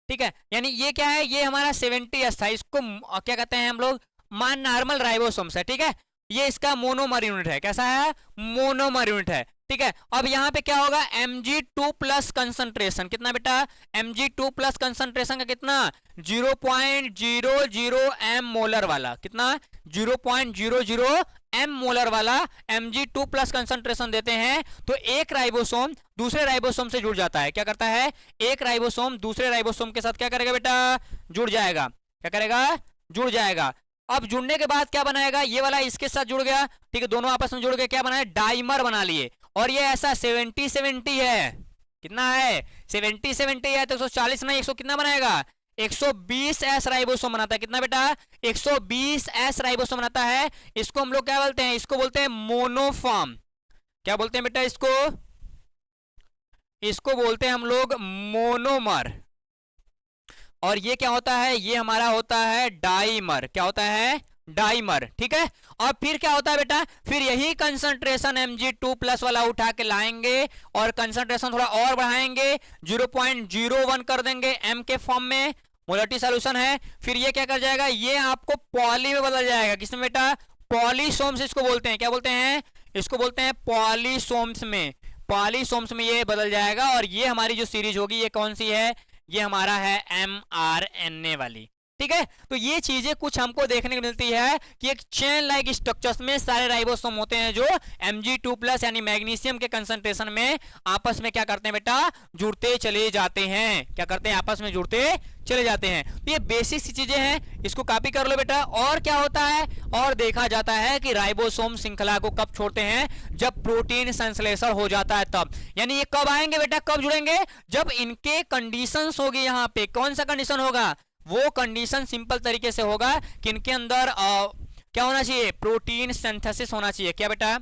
ठीक है, यानी ये क्या है, ये हमारा 70S था, इसको क्या कहते हैं हम लोग, मान नॉर्मल राइबोसोम्स है, ठीक है, ये इसका मोनोमर यूनिट है, कैसा है, मोनोमर यूनिट है, ठीक है। अब यहाँ पे क्या होगा, Mg2 प्लस कंसंट्रेशन कितना बेटा, Mg2 प्लस कंसंट्रेशन का कितना, 0.00 m मोलर वाला, कितना 0.00 m मोलर वाला Mg2 प्लस कंसंट्रेशन देते हैं, तो एक राइबोसोम दूसरे राइबोसोम से जुड़ जाता है, क्या करता है, एक राइबोसोम दूसरे राइबोसोम के साथ क्या करेगा बेटा, जुड़ जाएगा, क्या करेगा, जुड़ जाएगा। अब जुड़ने के बाद क्या बनाएगा, ये वाला इसके साथ जुड़ गया, ठीक है, दोनों आपस में जुड़ गए, क्या बनाए, डाइमर बना लिए, और ये ऐसा 70-70 है, कितना है, 70-70 है, तो 140 नहीं 100 कितना बनाएगा, 120S राइबोसोम बनाता है, कितना बेटा, 120S राइबोसोम बनाता है। इसको हम लोग क्या बोलते हैं, इसको बोलते हैं मोनोफॉर्म, क्या बोलते हैं बेटा, इसको बोलते हैं हम लोग मोनोमर, और ये क्या होता है, ये हमारा होता है डाइमर, क्या होता है, डाइमर, ठीक है। और फिर क्या होता है बेटा, फिर यही कंसंट्रेशन Mg2 प्लस वाला उठा के लाएंगे और कंसंट्रेशन थोड़ा और बढ़ाएंगे, 0.01 कर देंगे m के फॉर्म में, मोलरिटी सॉल्यूशन है, फिर ये क्या कर जाएगा, ये आपको पॉली में बदल जाएगा, किसमें बेटा, पॉलीसोम्स इसको बोलते हैं, क्या बोलते हैं, इसको बोलते हैं पॉलीसोम्स में, पॉलीसोम्स में ये बदल जाएगा, और ये हमारी जो सीरीज होगी ये कौन सी है, ये हमारा है mRNA वाली, ठीक है। तो ये चीजें कुछ हमको देखने को मिलती है कि एक चेन लाइक स्ट्रक्चर्स में सारे राइबोसोम होते हैं जो Mg2 प्लस यानी मैग्नीशियम के कंसंट्रेशन में आपस में क्या करते हैं बेटा, जुड़ते चले जाते हैं, क्या करते हैं, आपस में जुड़ते चले जाते हैं। तो ये बेसिक सी चीजें हैं, इसको कॉपी कर लो बेटा। और क्या होता है, और देखा जाता है कि राइबोसोम श्रृंखला को कब छोड़ते हैं, जब प्रोटीन संश्लेषण हो जाता है तब, यानी ये कब आएंगे बेटा, कब जुड़ेंगे, जब इनके कंडीशंस होगी, यहाँ पे कौन सा कंडीशन होगा, वो कंडीशन सिंपल तरीके से होगा कि इनके अंदर क्या होना चाहिए, प्रोटीन सिंथेसिस होना चाहिए, क्या बेटा,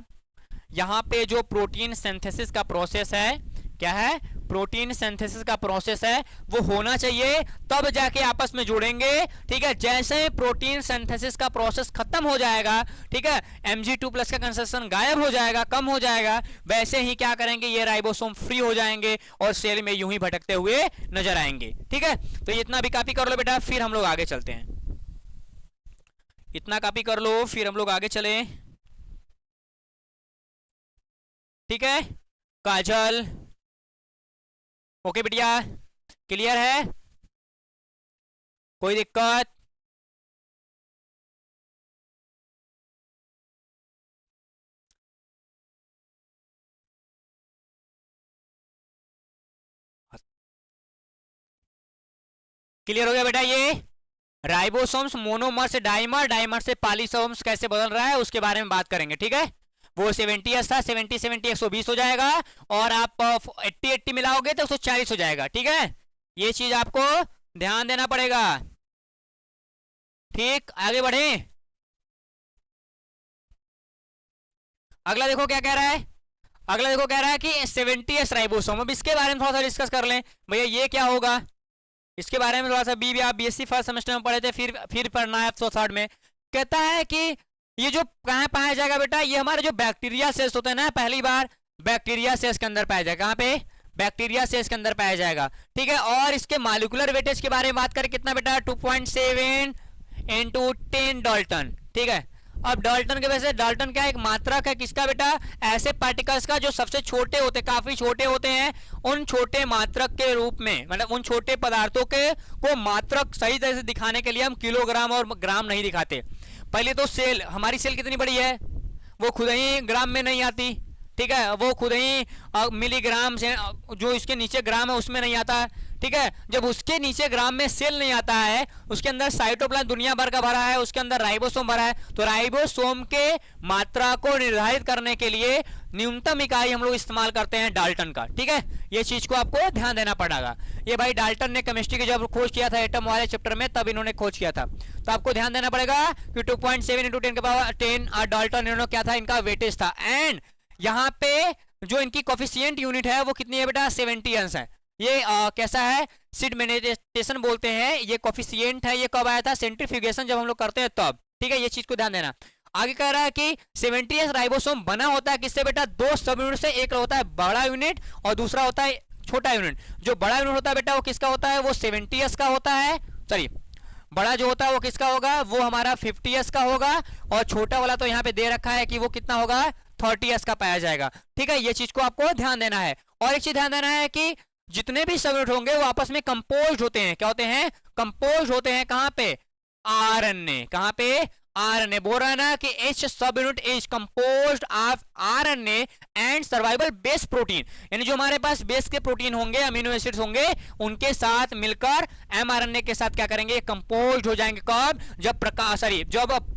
यहाँ पे जो प्रोटीन सिंथेसिस का प्रोसेस है, क्या है, प्रोटीन सिंथेसिस का प्रोसेस है वो होना चाहिए, तब जाके आपस में जुड़ेंगे, ठीक है। जैसे प्रोटीन सिंथेसिस का प्रोसेस खत्म हो जाएगा, ठीक है, Mg2 प्लस का कंसंट्रेशन गायब हो जाएगा, कम हो जाएगा, वैसे ही क्या करेंगे, ये राइबोसोम फ्री हो जाएंगे और सेल में यूं ही भटकते हुए नजर आएंगे, ठीक है। तो इतना भी कॉपी कर लो बेटा, फिर हम लोग आगे चलते हैं, इतना कॉपी कर लो, फिर हम लोग आगे चले, ठीक है। काजल, ओके बिटिया, क्लियर है, कोई दिक्कत, क्लियर हो गया बेटा? ये राइबोसोम्स मोनोमर से डाइमर, डाइमर से पॉलीसोम्स कैसे बदल रहा है उसके बारे में बात करेंगे, ठीक है? वो 70s था, 70 70 120 हो जाएगा, और आप 80 80 मिलाओगे तो 140 हो जाएगा, ठीक है? ये चीज आपको ध्यान देना पड़ेगा। ठीक, आगे बढ़े। अगला देखो क्या कह रहा है। अगला देखो कह रहा है कि 70s राइबोसोम। अब इसके बारे में थोड़ा सा डिस्कस कर लें भैया, ये क्या होगा इसके बारे में थोड़ा सा। बी आप बीएससी फर्स्ट सेमेस्टर में पढ़े थे, फिर पढ़ना है तो थर्ड में। कहता है कि ये जो कहाँ पाया जाएगा बेटा, ये हमारे जो बैक्टीरिया सेल्स होते हैं ना, पहली बार बैक्टीरिया सेल्स के अंदर पाया जाएगा। कहाँ पे? बैक्टीरिया सेल्स के अंदर पाया जाएगा, ठीक है? और इसके मॉलिक्यूलर वेटेज के बारे में बात करें, कितना बेटा? 2.7 × 10 डाल्टन, ठीक है? अब डाल्टन के वैसे डाल्टन क्या एक मात्रक है किसका बेटा? ऐसे पार्टिकल्स का जो सबसे छोटे होते, काफी छोटे होते हैं, उन छोटे मात्रक के रूप में, मतलब उन छोटे पदार्थों के को मात्रक सही तरह से दिखाने के लिए हम किलोग्राम और ग्राम नहीं दिखाते। पहले तो सेल, हमारी सेल कितनी बड़ी है, वो खुद ही ग्राम में नहीं आती, ठीक है? वो खुद ही मिलीग्राम से, जो इसके नीचे ग्राम है उसमें नहीं आता है, ठीक है? जब उसके नीचे ग्राम में सेल नहीं आता है, उसके अंदर साइटोप्लाज्म दुनिया भर का भरा है, उसके अंदर राइबोसोम भरा है, तो राइबोसोम के मात्रा को निर्धारित करने के लिए न्यूनतम इकाई हम लोग इस्तेमाल करते हैं डाल्टन का, ठीक है? ये चीज को आपको ध्यान देना पड़ेगा। ये भाई डाल्टन ने केमिस्ट्री की जब खोज किया था एटम वाले चैप्टर में, तब इन्होंने खोज किया था, तो आपको ध्यान देना पड़ेगा कि 2.7 × 10 के पावर 10 डाल्टन इन्होंने क्या था, इनका वेटेज था। एंड यहाँ पे जो इनकी कोफिशिएंट यूनिट है वो कितनी है बेटा? 70 है। ये कैसा है? सिडमेंटेशन बोलते हैं, ये कोफिशिएंट है। ये कब आया था? सेंट्रीफ्यूगेशन जब हम लोग करते हैं तब, ठीक है? ये चीज को ध्यान देना। आगे कह रहा है कि 70s राइबोसोम बना होता है किससे बेटा? दो सब यूनिट से, एक होता है बड़ा यूनिट और दूसरा होता है छोटा यूनिट। जो बड़ा यूनिट होता है बेटा वो किसका होता है? वो 70s का होता है। सॉरी, बड़ा जो होता है वो किसका होगा? वो हमारा 50s का होगा, और छोटा वाला तो यहाँ पे दे रखा है कि वो कितना होगा? 30s का पाया जाएगा, ठीक है? ये चीज को आपको ध्यान देना है। और एक चीज ध्यान देना है कि जितने भी सब यूनिट होंगे वो आपस में कंपोज होते हैं। क्या होते हैं? कंपोज होते हैं। कहां पे? आरएनए। कहां पे? आरएनए। बोल रहा है ना कि एच सब unit is composed of RNA and survival base protein, यानी जो हमारे पास बेस के प्रोटीन होंगे, अमीनो एसिड्स होंगे, उनके साथ मिलकर एमआरएनए के साथ क्या करेंगे? कंपोज्ड हो जाएंगे। कब? जब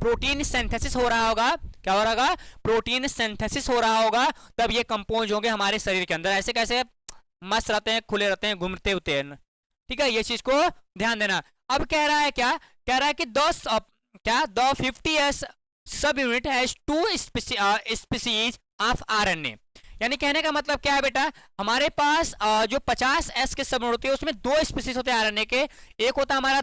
प्रोटीन सिंथेसिस हो रहा होगा। क्या हो रहा होगा? प्रोटीन सिंथेसिस हो रहा होगा, तब ये कंपोज होंगे हमारे शरीर के अंदर। ऐसे कैसे? मस्त रहते हैं, खुले रहते हैं, घूमते होते हैं, ठीक है? ये चीज को ध्यान देना। अब कह रहा है क्या? कह रहा है कि द 50s सब unit has 2 species of RNA. यानी कहने का मतलब क्या है बेटा? हमारे पास जो 50s के सब यूनिट होते हैं उसमें 2 स्पीसीज होते हैं आरएनए के। एक होता है हमारा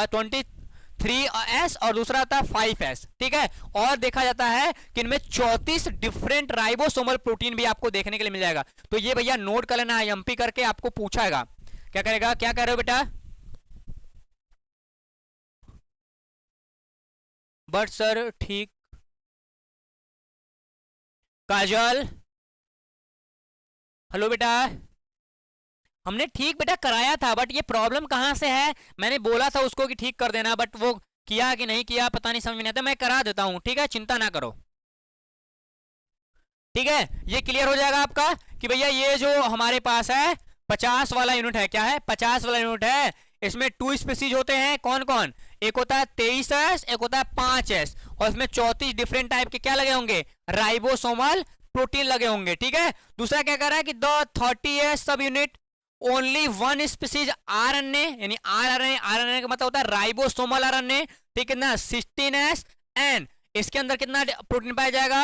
23S और दूसरा होता है 5S, ठीक है? और देखा जाता है कि इनमें 34 डिफरेंट राइबोसोमल प्रोटीन भी आपको देखने के लिए मिल जाएगा। तो ये भैया नोट कर लेना, एमपी करके आपको पूछाएगा। क्या करेगा? क्या कर रहे हो बेटा? बट सर ठीक। काजल, हेलो बेटा। हमने ठीक बेटा कराया था, बट ये प्रॉब्लम कहां से है? मैंने बोला था उसको कि ठीक कर देना, बट वो किया कि नहीं किया पता नहीं, समझ में नहीं आता। मैं करा देता हूं, ठीक है? चिंता ना करो, ठीक है? ये क्लियर हो जाएगा आपका कि भैया ये जो हमारे पास है 50 वाला यूनिट है, क्या है? 50 वाला यूनिट है। इसमें 2 स्पीसीज होते हैं। कौन कौन? एक होता है 23S, एक होता है 5S, और इसमें 34 डिफरेंट टाइप के क्या लगे होंगे? राइबोसोमल प्रोटीन लगे होंगे, ठीक है? दूसरा क्या कर रहा है कि द 30S सब यूनिट ओनली 1 स्पीसीज आरएनए, यानी आरएनए का मतलब होता है राइबोसोमल आरएनए, ठीक है ना? 16S, एंड इसके अंदर कितना प्रोटीन पाया जाएगा?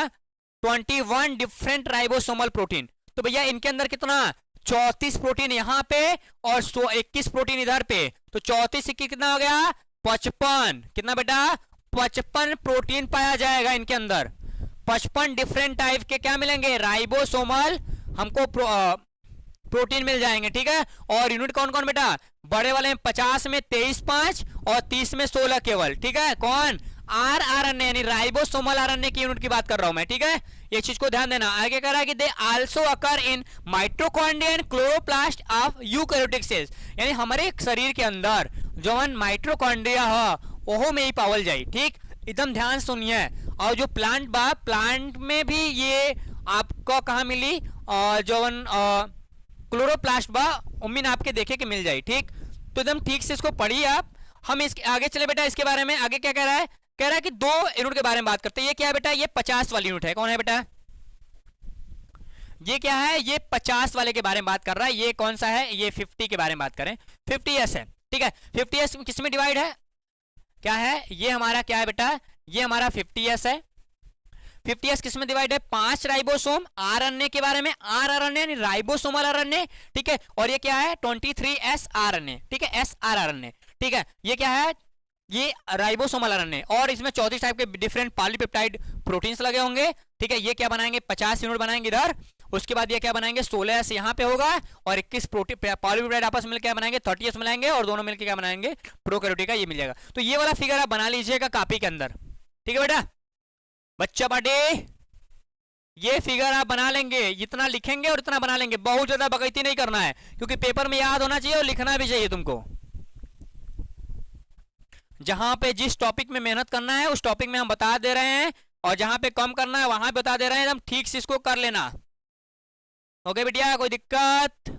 21 डिफरेंट राइबोसोमल प्रोटीन। तो भैया इनके अंदर कितना? 34 प्रोटीन यहाँ पे और 21 प्रोटीन इधर पे, तो 34 से कितना हो गया? 55। कितना बेटा? 55 प्रोटीन पाया जाएगा इनके अंदर। 55 डिफरेंट टाइप के क्या मिलेंगे? राइबोसोमल हमको प्रोटीन मिल जाएंगे, ठीक है? और यूनिट कौन कौन बेटा? बड़े वाले में 50 में 23 और 30 में 16 केवल, ठीक है? कौन? आरएनए, यानी राइबोसोमल आरएनए की यूनिट की बात कर रहा हूं मैं, ठीक है? ये चीज को ध्यान देना। आगे कह रहा है कि they also occur in mitochondria and chloroplast of eukaryotic cells, यानी हमारे शरीर के अंदर जो माइटोकॉन्ड्रिया है ओहो में ही पावल जाए, ठीक? एकदम ध्यान सुनिए। और जो प्लांट में भी ये आपको कहा मिली? जो क्लोरोप्लास्ट बा उम्मीद आपके देखे कि मिल जाए, ठीक? तो एकदम ठीक से इसको पढ़िए आप। हम इसके आगे चले बेटा, इसके बारे में आगे क्या कह रहा है, कह रहा है कि 2 यूनिट के बारे में बात करते हैं। ये क्या है बेटा, ये 50 वाली यूनिट है। कौन है बेटा, ये क्या है, ये 50 वाले के बारे में बात कर रहा है। ये कौन सा है, ये 50 के बारे में बात करें, 50s है, ठीक है। 50s किस में डिवाइड है, क्या है, ये हमारा क्या है बेटा, ये हमारा 50s है। 50s किस में डिवाइड है, 5 राइबोसोम आरएनए के बारे में, आरआरएनए यानी राइबोसोमल आरएनए, ठीक है। और ये क्या है, 23s आरएनए, ठीक है, एसआरआरएनए, ठीक है। ये क्या है, ये राइबोसोमल आरएनए, और इसमें 34 टाइप के डिफरेंट पॉलीपेप्टाइड प्रोटीन्स लगे होंगे, ठीक है। ये क्या बनाएंगे, 50 यूनिट बनाएंगे इधर। उसके बाद ये क्या बनाएंगे, 16s यहाँ पे होगा, और 21 प्रोटीन पॉलीपेप्टाइड आपस में क्या बनाएंगे, 30s मिलाएंगे, और दोनों मिलकर क्या बनाएंगे, प्रोकैरियोटिक का ये मिल जाएगा। तो ये वाला फिगर आप बना लीजिएगा कॉपी के अंदर, ठीक है बेटा। बच्चा पार्टी ये फिगर आप बना लेंगे, जितना लिखेंगे और इतना बना लेंगे, बहुत ज्यादा बकैती नहीं करना है, क्योंकि पेपर में याद होना चाहिए और लिखना भी चाहिए तुमको। जहां पे जिस टॉपिक में मेहनत करना है उस टॉपिक में हम बता दे रहे हैं, और जहां पे कम करना है वहां बता दे रहे हैं, एकदम ठीक से इसको कर लेना। ओके बेटिया, कोई दिक्कत,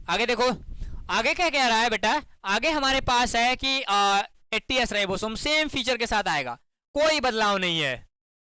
आगे देखो, आगे क्या कह रहा है बेटा, आगे हमारे पास है कि 80s राइबोसोम सेम फीचर के साथ आएगा, कोई बदलाव नहीं है,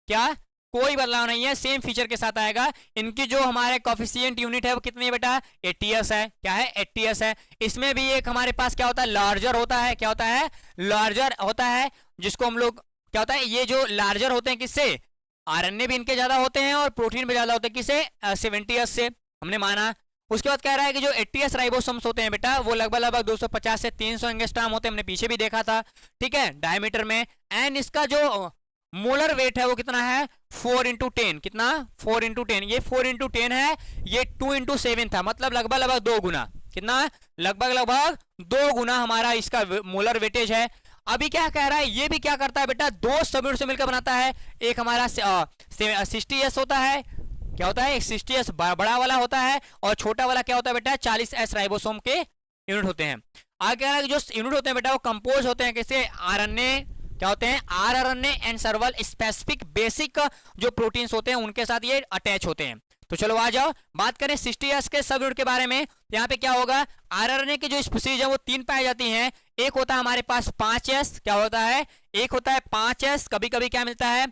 क्या कोई बदलाव नहीं है, सेम फीचर के साथ आएगा। इनकी जो हमारे कोफिशिएंट यूनिट है वो कितनी है बेटा, 80s है, क्या है, 80s है। इसमें भी एक हमारे पास क्या होता है, लार्जर होता है, क्या होता है, लार्जर होता है, जिसको हम लोग क्या होता है, ये जो लार्जर होते हैं किससे, आरएनए भी इनके ज्यादा होते हैं और प्रोटीन भी ज्यादा होते हैं, किससे, 70s से हमने माना। उसके बाद कह रहा है कि जो 80s राइबोसोम्स होते हैं बेटा वो लगभग लगभग 250 से 300 एंगस्ट्रॉम होते हैं, हमने पीछे भी देखा था, ठीक है, डायमीटर में। एंड इसका जो मोलर वेट है वो कितना है, 4x10, कितना, 4x10, ये 4x10 है, ये 2x7 था, मतलब लगभग लगभग 2 गुना, कितना, लगभग लगभग 2 गुना हमारा इसका मोलर वेटेज है। अभी क्या कह रहा है, ये भी क्या करता है बेटा, 2 सब यूनिट से मिलकर बनाता है। एक हमारा 60s होता है, क्या होता है, एक 60s बड़ा वाला होता है, और छोटा वाला क्या होता है बेटा, 40s राइबोसोम के यूनिट होते हैं। आगे कह रहा है कि जो यूनिट होते हैं बेटा वो कंपोज होते हैं किससे, आरएनए, क्या होते हैं, आरआरएनए एंड सर्वल स्पेसिफिक बेसिक जो प्रोटीन्स होते हैं उनके साथ ये अटैच होते हैं। तो चलो आ जाओ बात करें 60s के सब यूनिट के बारे में। यहाँ पे क्या होगा, आरआरएनए की जो स्पीशीज है वो 3 पाई जाती हैं। एक होता है हमारे पास 5s, क्या होता है, एक होता है 5s, कभी कभी क्या मिलता है,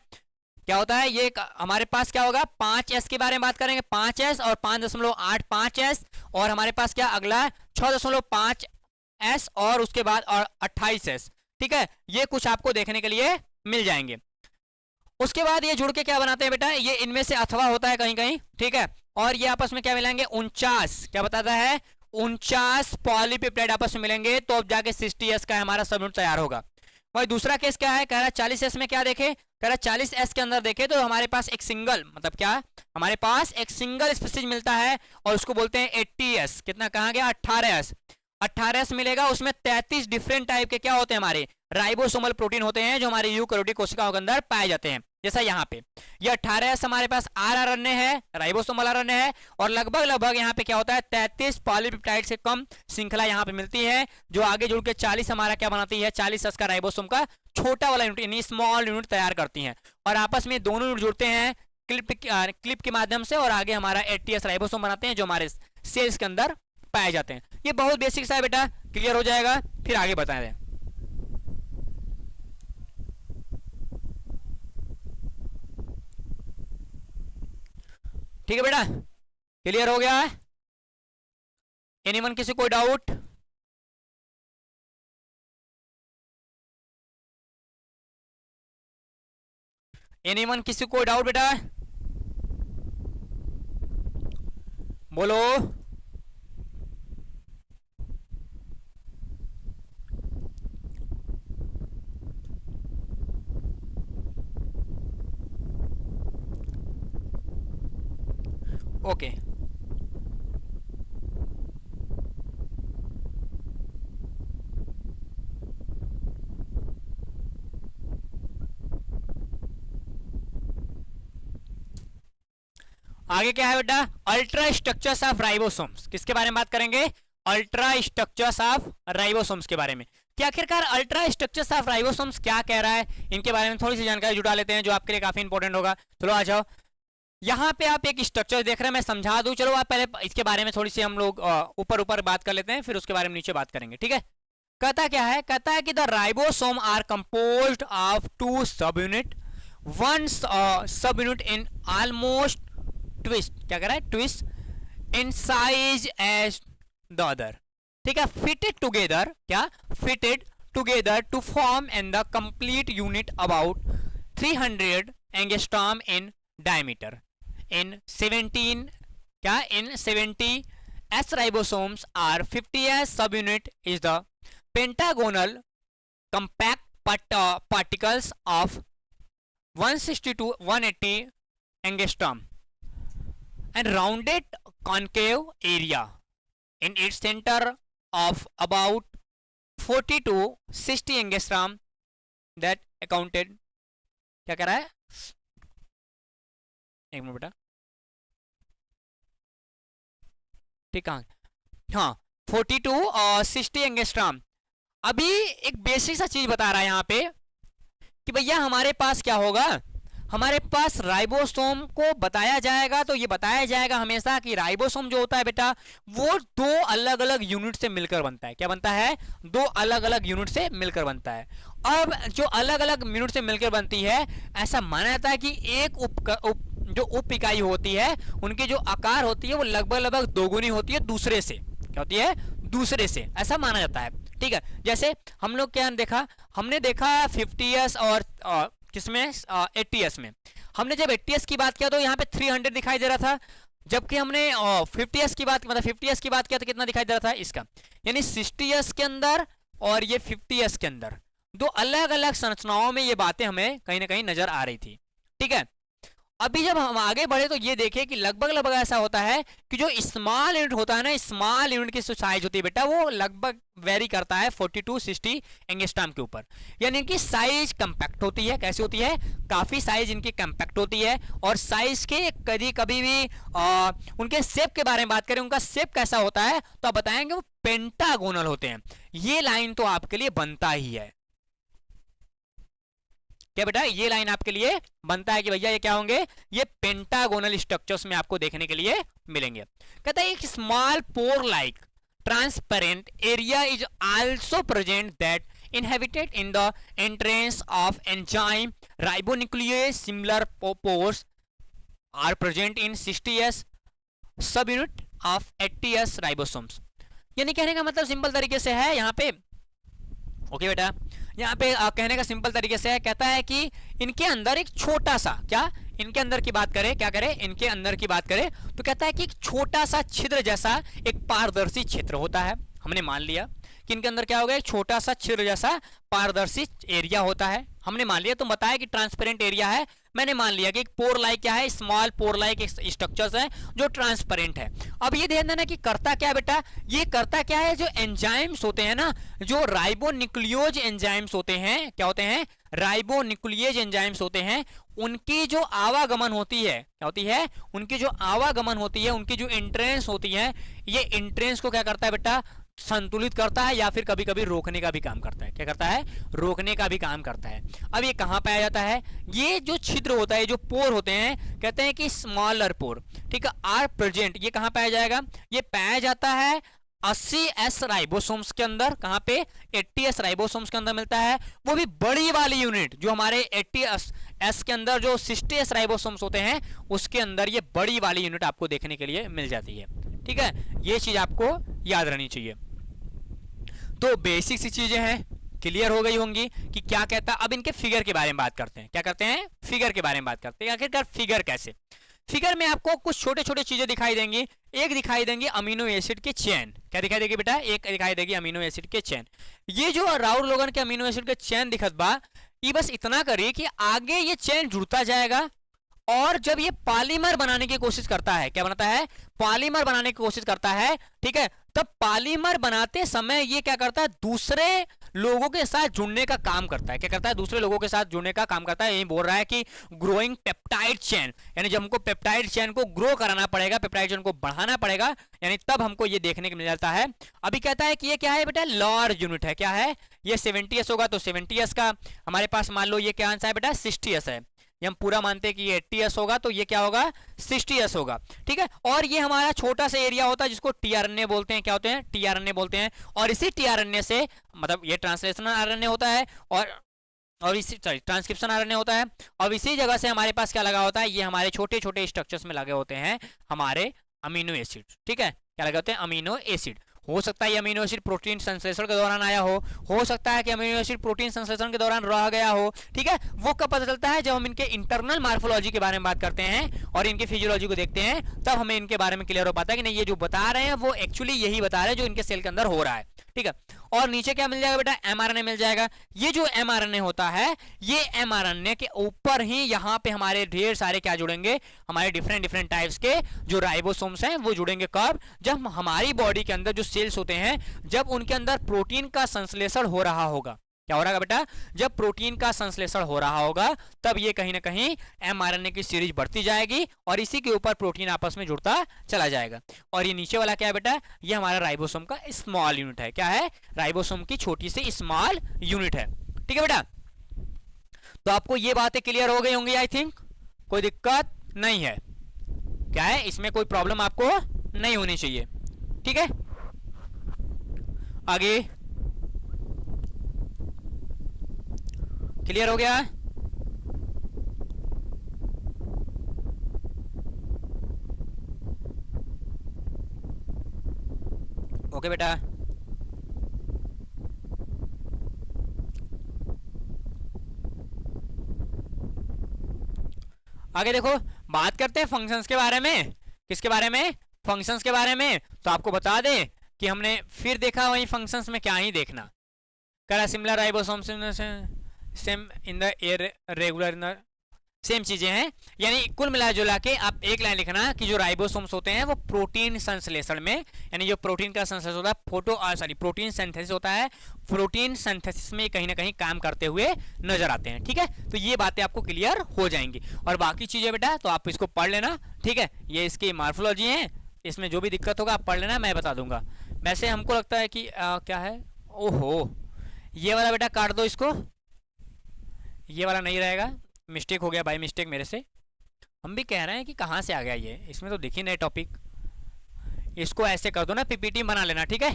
क्या होता है, ये हमारे पास क्या होगा, 5s के बारे में बात करेंगे, 5s और 5.85s, और हमारे पास क्या अगला 6.5s, और उसके बाद और 28s, ठीक है। ये कुछ आपको देखने के लिए मिल जाएंगे। उसके बाद ये जुड़ के क्या बनाते हैं बेटा, ये इनमें से अथवा होता है कहीं कहीं, ठीक है, और ये आपस में क्या मिलेंगे, 49, क्या बताता है, 49 पॉलीपेप्टाइड आपस में मिलेंगे, तो अब जाके 60s का हमारा सब यूनिट तैयार होगा। भाई दूसरा केस क्या है, कह रहा है 40s में क्या देखे, कह रहा है 40s के अंदर देखे तो हमारे पास एक सिंगल, मतलब क्या, हमारे पास एक सिंगल स्पीशीज मिलता है, और उसको बोलते हैं 80s, कितना कहा गया, 18s, 18s मिलेगा। उसमें 33 डिफरेंट टाइप के क्या होते हैं, हमारे राइबोसोमल प्रोटीन होते हैं जो हमारे यूकैरियोटिक कोशिकाओं के अंदर पाए जाते हैं। जैसा यहाँ पे ये 18s हमारे पास आरआरएनए है, राइबोसोमल आरएनए है, और लगभग लगभग यहाँ पे क्या होता है, 33 पॉलीपेप्टाइड से कम श्रृंखला यहाँ पे मिलती है, जो आगे जुड़ के 40 हमारा क्या बनाती है, 40s का राइबोसोम का छोटा वाला यूनिट यानी स्मॉल यूनिट तैयार करती हैं, और आपस में दोनों यूनिट जुड़ते हैं क्लिप के माध्यम से, और आगे हमारा 80s राइबोसोम बनाते हैं जो हमारे सेल्स के अंदर पाए जाते हैं। ये बहुत बेसिक सा है बेटा, क्लियर हो जाएगा, फिर आगे बताएं दें। ठीक है बेटा, क्लियर हो गया, एनीवन किसी कोई डाउट, एनीवन किसी कोई डाउट बेटा, बोलो। ओके आगे क्या है बेटा, अल्ट्रा स्ट्रक्चर्स ऑफ राइबोसोम्स, किसके बारे में बात करेंगे, अल्ट्रा स्ट्रक्चर्स ऑफ राइबोसोम्स के बारे में। कि आखिरकार अल्ट्रा स्ट्रक्चर्स ऑफ राइबोसोम्स क्या कह रहा है, इनके बारे में थोड़ी सी जानकारी जुटा लेते हैं जो आपके लिए काफी इंपॉर्टेंट होगा। चलो आ जाओ, यहाँ पे आप एक स्ट्रक्चर देख रहे हैं, मैं समझा दूं। चलो आप पहले इसके बारे में थोड़ी सी हम लोग ऊपर ऊपर बात कर लेते हैं, फिर उसके बारे में नीचे बात करेंगे, ठीक है। कहता क्या है, कहता है कि the ribosome are composed of 2 subunit, one subunit in almost twist, क्या कह रहा है, twist in size as the other, ठीक है, फिटेड टुगेदर, क्या, fitted together to form in the complete unit about 300 angstrom in diameter. In 17, क्या, in 70 S ribosomes are 50 S subunit is the pentagonal compact particles of 160 to 180 angstrom and rounded concave area in its center of about 40 to 60 angstrom that accounted, क्या कह रहा है, एक minute बेटा, ठीक है, हाँ 42 और 60 एंगस्ट्रॉम। अभी एक बेसिक सा चीज बता रहा है यहाँ पे कि भैया हमारे पास क्या होगा, हमारे पास राइबोसोम को बताया जाएगा, तो ये बताया जाएगा हमेशा कि राइबोसोम जो होता है बेटा वो 2 अलग अलग यूनिट से मिलकर बनता है। क्या बनता है, 2 अलग अलग यूनिट से मिलकर बनता है। अब जो अलग अलग यूनिट से मिलकर बनती है, ऐसा माना जाता है कि एक जो उप इकाई होती है उनकी जो आकार होती है वो लगभग दोगुनी होती है दूसरे से, क्या होती है, दूसरे से, ऐसा माना जाता है, ठीक है। जैसे हम लोग क्या देखा, हमने देखा 50s और किसमें, 80s में। हमने जब 80s की बात किया तो यहाँ पे 300 दिखाई दे रहा था, जबकि हमने 50s की बात, मतलब 50s की बात किया तो कितना दिखाई दे रहा था इसका, यानी 60s के अंदर और ये 50s के अंदर 2 अलग अलग संरचनाओं में ये बातें हमें कहीं ना कहीं नजर आ रही थी, ठीक है। अभी जब हम आगे बढ़े तो ये देखें कि लगभग ऐसा होता है कि जो स्मॉल यूनिट होता है ना, स्मॉल यूनिट की जो साइज होती है बेटा वो लगभग वेरी करता है 42-60 एंगस्ट्रॉम के ऊपर, यानी कि साइज कंपैक्ट होती है। कैसी होती है, काफी साइज इनकी कंपैक्ट होती है। और साइज के कभी भी उनके शेप के बारे में बात करें, उनका शेप कैसा होता है तो आप बताएंगे वो पेंटागोनल होते हैं। ये लाइन तो आपके लिए बनता ही है, क्या बेटा, ये लाइन आपके लिए बनता है कि भैया ये क्या होंगे, ये पेंटागोनल स्ट्रक्चर्स में आपको देखने के लिए मिलेंगे। कहता है एक small pore like transparent area is also present that inhabited in the entrance of enzyme ribonuclease. Similar pores are present in 60s subunit of 80s ribosomes. यानी कहने का मतलब सिंपल तरीके से है यहाँ पे, ओके बेटा, यहाँ पे कहने का सिंपल तरीके से है, कहता है कि इनके अंदर एक छोटा सा, क्या, इनके अंदर की बात करें, क्या करें, इनके अंदर की बात करें तो कहता है कि एक छोटा सा छिद्र जैसा एक पारदर्शी क्षेत्र होता है। हमने मान लिया कि इनके अंदर क्या होगा, एक छोटा सा छिद्र जैसा पारदर्शी एरिया होता है, हमने मान लिया। तुम बताया कि ट्रांसपेरेंट एरिया है, मैंने मान लिया कि एक पोर लाइक क्या है, स्मॉल पोर लाइक स्ट्रक्चर्स है जो ट्रांसपेरेंट है। अब ये ध्यान देना कि करता क्या बेटा, ये करता क्या है, जो एंजाइम्स होते हैं ना, जो राइबोन्यूक्लियोज एंजाइम्स होते हैं, क्या होते हैं, राइबोन्यूक्लियेज एंजाइम्स होते हैं, उनकी जो आवागमन होती है, क्या होती है, उनकी जो आवागमन होती है, उनकी जो एंट्रेंस होती है, ये एंट्रेंस को क्या करता है बेटा, संतुलित करता है या फिर कभी कभी रोकने का भी काम करता है। क्या करता है, रोकने का भी काम करता है। अब ये कहां पाया जाता है, ये जो छिद्र होता है, जो पोर होते हैं, कहते हैं कि स्मॉलर पोर, ठीक है, आर प्रेजेंट, ये कहां पाया जाएगा, ये पाया जाता है 80s राइबोसोम्स के अंदर। कहां पे, 80s राइबोसोम्स के अंदर मिलता है, वो भी बड़ी वाली यूनिट, जो हमारे 80s के अंदर जो 60s राइबोसोम्स होते हैं उसके अंदर ये बड़ी वाली यूनिट आपको देखने के लिए मिल जाती है, ठीक है। ये चीज आपको याद रहनी चाहिए। तो बेसिक सी चीजें हैं, क्लियर हो गई होंगी कि क्या कहता है। अब इनके फिगर के बारे में बात करते हैं, क्या करते हैं, फिगर के बारे में बात करते हैं। आखिरकार फिगर कैसे, फिगर में आपको कुछ छोटे छोटे चीजें दिखाई देंगी। एक दिखाई देंगी अमीनो एसिड के चेन, क्या दिखाई देगी बेटा, एक दिखाई देगी अमीनो एसिड के चेन। ये जो राउल लोगन के अमीनो एसिड के चेन दिखत बा, ये बस इतना करिए कि आगे ये चेन जुड़ता जाएगा और जब ये पॉलीमर बनाने की कोशिश करता है, क्या बनाता है, पॉलीमर बनाने की कोशिश करता है, ठीक है, तब पॉलीमर बनाते समय ये क्या करता है, दूसरे लोगों के साथ जुड़ने का काम करता है। क्या करता है? दूसरे लोगों के साथ जुड़ने का काम करता है। यही बोल रहा है कि ग्रोइंग पेप्टाइड चेन, यानी जब हमको पेप्टाइड चेन को ग्रो कराना पड़ेगा, पेप्टाइड चेन को बढ़ाना पड़ेगा, यानी तब हमको ये देखने को मिल जाता है। अभी कहता है कि ये क्या है बेटा? लार्ज यूनिट है। क्या है? ये 70s होगा तो 70s का हमारे पास मान लो ये क्या आंसर है बेटा? 60s है। ये हम पूरा मानते हैं कि ये 80s होगा तो ये क्या होगा? 60s होगा। ठीक है, और ये हमारा छोटा सा एरिया होता है जिसको टीआरएनए बोलते हैं। क्या होते हैं? टीआरएनए बोलते हैं। और इसी टीआरएनए से, मतलब ये ट्रांसलेशनल आरएनए होता है और इसी ट्रांसक्रिप्शन आरएनए होता है, और इसी जगह से हमारे पास क्या लगा होता है? ये हमारे छोटे छोटे स्ट्रक्चर्स में लगे होते हैं हमारे अमीनो एसिड। ठीक है, क्या लगे होते हैं? Amino acid. हो सकता है ये अमीनो एसिड प्रोटीन संश्लेषण के दौरान आया हो सकता है कि अमीनो एसिड प्रोटीन संश्लेषण के दौरान रह गया हो। ठीक है, वो कब पता चलता है? जब हम इनके इंटरनल मार्फोलॉजी के बारे में बात करते हैं और इनकी फिजियोलॉजी को देखते हैं, तब हमें इनके बारे में क्लियर हो पाता है कि नहीं, ये जो बता रहे हैं वो एक्चुअली यही बता रहे हैं जो इनके सेल के अंदर हो रहा है। ठीक है, और नीचे क्या मिल जाएगा बेटा? एमआरएनए मिल जाएगा। ये जो एमआरएनए होता है, ये एमआरएनए के ऊपर ही यहाँ पे हमारे ढेर सारे क्या जुड़ेंगे? हमारे डिफरेंट डिफरेंट टाइप्स के जो राइबोसोम्स हैं वो जुड़ेंगे। कब? जब हमारी बॉडी के अंदर जो सेल्स होते हैं, जब उनके अंदर प्रोटीन का संश्लेषण हो रहा होगा। क्या हो रहा है बेटा? जब प्रोटीन का संश्लेषण हो रहा होगा, तब ये कहीं ना कहीं एमआरएनए की सीरीज बढ़ती जाएगी और इसी के ऊपर प्रोटीन आपस में जुड़ता चला जाएगा। और ये नीचे वाला क्या है बेटा? ये हमारा राइबोसोम का स्मॉल यूनिट है। क्या है? राइबोसोम की छोटी सी स्मॉल यूनिट है। ठीक है बेटा, तो आपको ये बातें क्लियर हो गई होंगी आई थिंक, कोई दिक्कत नहीं है। क्या है? इसमें कोई प्रॉब्लम आपको नहीं होनी चाहिए। ठीक है, आगे क्लियर हो गया? ओके बेटा, आगे देखो, बात करते हैं फंक्शंस के बारे में। किसके बारे में? फंक्शंस के बारे में। तो आपको बता दें कि हमने फिर देखा वही फंक्शंस में क्या ही देखना करा, similar ribosome same in the regular in the same चीजें हैं। यानी कुल मिला जुला के आप एक लाइन लिखना कि जो राइबोसोम्स होते हैं वो प्रोटीन संश्लेषण में, यानी जो प्रोटीन का संश्लेषण होता है, प्रोटीन सिंथेसिस होता है, प्रोटीन सिंथेसिस में कहीं ना कहीं काम करते हुए नजर आते हैं। ठीक है, तो ये बातें आपको क्लियर हो जाएंगी। और बाकी चीजें बेटा तो आप इसको पढ़ लेना। ठीक है, ये इसकी मार्फोलॉजी है, इसमें जो भी दिक्कत होगा आप पढ़ लेना, मैं बता दूंगा। वैसे हमको लगता है कि क्या है, ओहो ये वाला बेटा काट दो इसको, ये वाला नहीं रहेगा, मिस्टेक हो गया बाय मिस्टेक मेरे से। हम भी कह रहे हैं कि कहाँ से आ गया ये, इसमें तो दिखी नहीं टॉपिक। इसको ऐसे कर दो ना, पीपीटी बना लेना। ठीक है,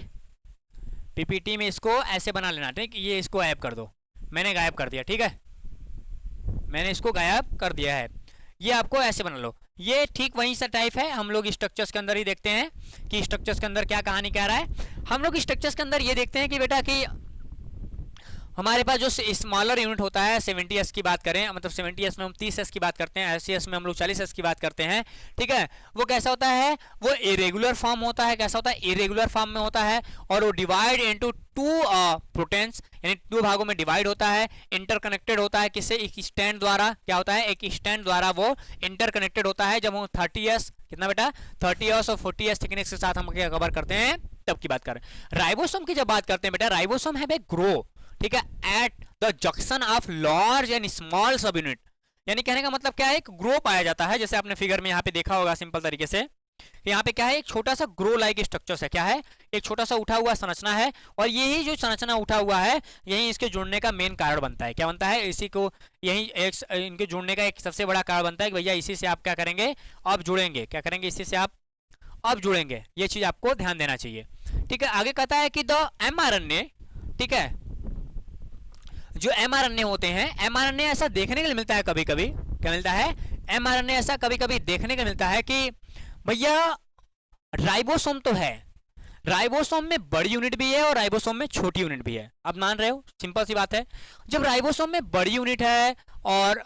पीपीटी में इसको ऐसे बना लेना। ठीक, ये इसको गायब कर दो, मैंने गायब कर दिया। ठीक है, मैंने इसको गायब कर दिया है, ये आपको ऐसे बना लो। ये ठीक वही सा टाइप है, हम लोग स्ट्रक्चर्स के अंदर ही देखते हैं कि स्ट्रक्चर्स के अंदर क्या कहानी कह रहा है। हम लोग स्ट्रक्चर्स के अंदर ये देखते हैं कि बेटा कि हमारे पास जो स्मॉलर यूनिट होता है 70s की बात करें, मतलब 70s में हम 30s की बात करते हैं, 80s में हम लोग 40s की बात करते हैं। ठीक है, वो कैसा होता है? वो इरेगुलर फॉर्म होता है। कैसा होता है? इरेगुलर फॉर्म में होता है, और वो डिवाइड इनटू टू प्रोटेन्स, यानी दो भागों में डिवाइड होता है, इंटरकनेक्टेड होता है। किससे? एक स्टैंड द्वारा। क्या होता है? एक स्टैंड द्वारा वो इंटरकनेक्टेड होता है। जब हम 30s कितना बेटा 30s और 40s थिकनेस के साथ हम क्या कवर करते हैं, तब की बात कर रहे हैं। राइबोसोम की जब बात करते हैं बेटा, राइबोसोम है ग्रो, ठीक है, at the junction of large and small सब यूनिट। यानी कहने का मतलब क्या है? एक ग्रो पाया जाता है, जैसे आपने फिगर में यहाँ पे देखा होगा सिंपल तरीके से। यहाँ पे क्या है? एक छोटा सा ग्रो लाइक स्ट्रक्चर है। क्या है? एक छोटा सा उठा हुआ संरचना है, और यही जो संरचना उठा हुआ है यही इसके जुड़ने का मेन कारण बनता है। क्या बनता है? इसी को यही एक इनके जुड़ने का एक सबसे बड़ा कारण बनता है कि भैया इसी से आप क्या करेंगे? अब जुड़ेंगे। क्या करेंगे? इसी से आप अब जुड़ेंगे। ये चीज आपको ध्यान देना चाहिए। ठीक है, आगे कहता है कि द एमआरएनए, ठीक है, जो एमआरएनए होते हैं, एमआरएनए ऐसा देखने के लिए मिलता है कभी कभी। क्या मिलता है? एमआरएनए ऐसा कभी कभी देखने को मिलता है कि भैया राइबोसोम तो है, राइबोसोम में बड़ी यूनिट भी है और राइबोसोम में छोटी यूनिट भी है। आप मान रहे हो? सिंपल सी बात है, जब राइबोसोम में बड़ी यूनिट है और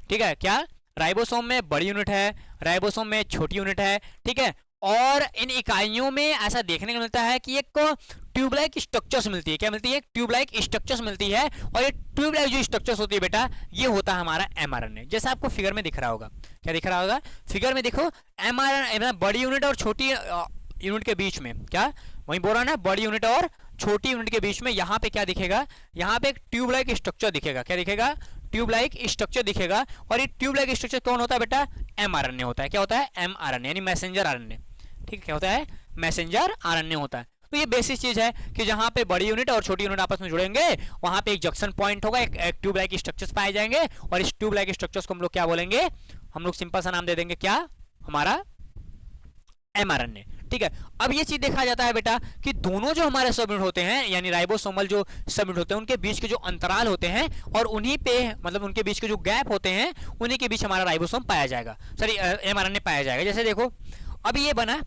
ठीक है, क्या राइबोसोम में बड़ी यूनिट है, राइबोसोम में छोटी यूनिट है, ठीक है, और इन इकाइयों में ऐसा देखने को मिलता है कि एक ट्यूबलाइक स्ट्रक्चर्स मिलती है। क्या मिलती है? ट्यूबलाइक स्ट्रक्चर्स मिलती है, और ये ट्यूबलाइक जो स्ट्रक्चर्स होती है बेटा, ये होता है हमारा एमआरएनए। जैसा आपको फिगर में दिख रहा होगा। क्या दिख रहा होगा? फिगर में देखो, एमआरएनए बड़ी यूनिट और छोटी यूनिट के बीच में, क्या वही बोल रहा है ना, बड़ी यूनिट और छोटी यूनिट के बीच में यहाँ पे क्या दिखेगा, यहाँ पे एक ट्यूब लाइक स्ट्रक्चर दिखेगा। क्या दिखेगा? ट्यूब लाइक स्ट्रक्चर दिखेगा। और ये ट्यूब लाइक स्ट्रक्चर कौन होता है बेटा? mRNA होता है। क्या होता है? mRNA यानी मैसेंजर आरएनए। ठीक है, क्या होता है? मैसेंजर आरएनए होता है। तो ये बेसिक चीज है कि जहां पे बड़ी यूनिट और छोटी यूनिट आपस में जुड़ेंगे वहां पे एक जंक्शन पॉइंट होगा, एक ट्यूब लाइक स्ट्रक्चर्स पाए जाएंगे, और इस ट्यूब लाइक स्ट्रक्चर्स को हम लोग क्या बोलेंगे? हम लोग सिंपल सा नाम दे देंगे, क्या? हमारा mRNA। ठीक है, अब ये चीज देखा जाता है बेटा कि दोनों जो हमारे सब यूनिट होते हैं यानी राइबोसोमल जो सब यूनिट होते हैं उनके बीच के जो अंतराल होते हैं और उन्हीं पे मतलब उनके बीच के जो गैप होते हैं उन्हीं के बीच हमारा राइबोसोम पाया जाएगा, सॉरी mRNA पाया जाएगा। जैसे देखो अब ये बना,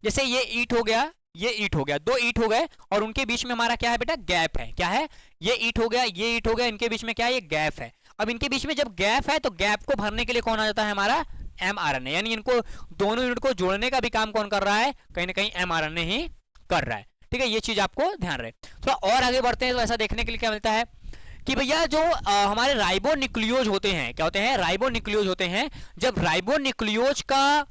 जैसे ये ईट हो गया, ये ईट हो गया, दो ईट हो गए और उनके बीच में हमारा क्या है बेटा? गैप है। क्या है? ये ईट हो गया, ये ईट हो गया, इनके बीच में क्या है? ये गैप है। अब इनके बीच में जब गैप है तो गैप को भरने के लिए कौन आ जाता है? हमारा mRNA। यानी इनको दोनों यूनिट को जोड़ने का भी काम कौन कर रहा है? कहीं ना कहीं mRNA ही कर रहा है। ठीक है, ये चीज आपको ध्यान रहे। थोड़ा और आगे बढ़ते हैं तो ऐसा देखने के लिए क्या मिलता है कि भैया जो हमारे राइबोन्यूक्लियोज होते हैं, क्या होते हैं? राइबोन्यूक्लियोज होते हैं। जब राइबोन्यूक्लियोज का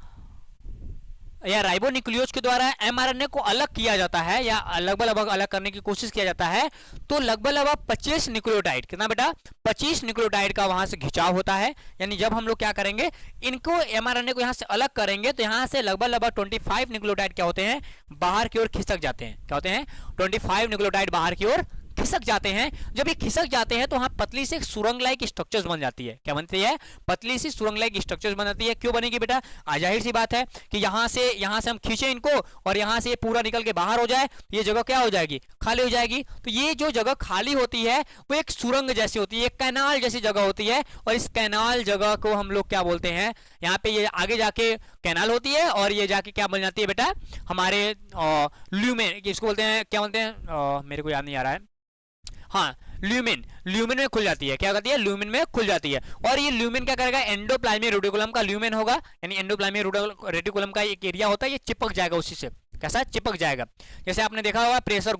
या राइबोन्यूक्लियोज के द्वारा mRNA को अलग किया जाता है या लगभग अलग करने की कोशिश किया जाता है तो लगभग 25 न्यूक्लियोटाइड, कितना बेटा? 25 न्यूक्लियोटाइड का वहां से खिंचाव होता है। यानी जब हम लोग क्या करेंगे, इनको mRNA को यहां से अलग करेंगे तो यहां से लगभग 25 न्यूक्लियोटाइड क्या होते हैं? बाहर की ओर खिसक जाते हैं। क्या होते हैं? 25 न्यूक्लियोटाइड बाहर की ओर खिसक जाते हैं। जब ये खिसक जाते हैं तो वहां पतली सी सुरंग लाइक स्ट्रक्चर्स बन जाती है। क्या बनती है? पतली सी सुरंग लाइक स्ट्रक्चर्स बन जाती है। क्यों बनेगी बेटा? जाहिर सी बात है कि यहां से हम खींचे इनको और यहां से ये पूरा निकल के बाहर हो जाए, ये जगह क्या हो जाएगी? खाली हो जाएगी। तो ये जो जगह खाली होती है वो एक सुरंग जैसी होती है, एक कैनाल जैसी जगह होती है, और इस कैनाल जगह को हम लोग क्या बोलते हैं? यहाँ पे ये आगे जाके कैनाल होती है और ये जाके क्या बन जाती है बेटा? हमारे ल्यूमेन, इसको बोलते हैं, क्या बोलते हैं? मेरे को याद नहीं आ रहा है। हाँ, ल्यूमेन में खुल जाती है। क्या करती है? ल्यूमेन में खुल जाती है। और ये ल्यूमेन क्या करेगा? एंडोप्लाज्मिक रेटिकुलम का ल्यूमेन होगा, यानी एंडोप्लाज्मिक रेटिकुलम का एक एरिया होता है, ये चिपक जाएगा उसी से। कैसा? चिपक जाएगा। जैसे आपने देखा होगा प्रेशर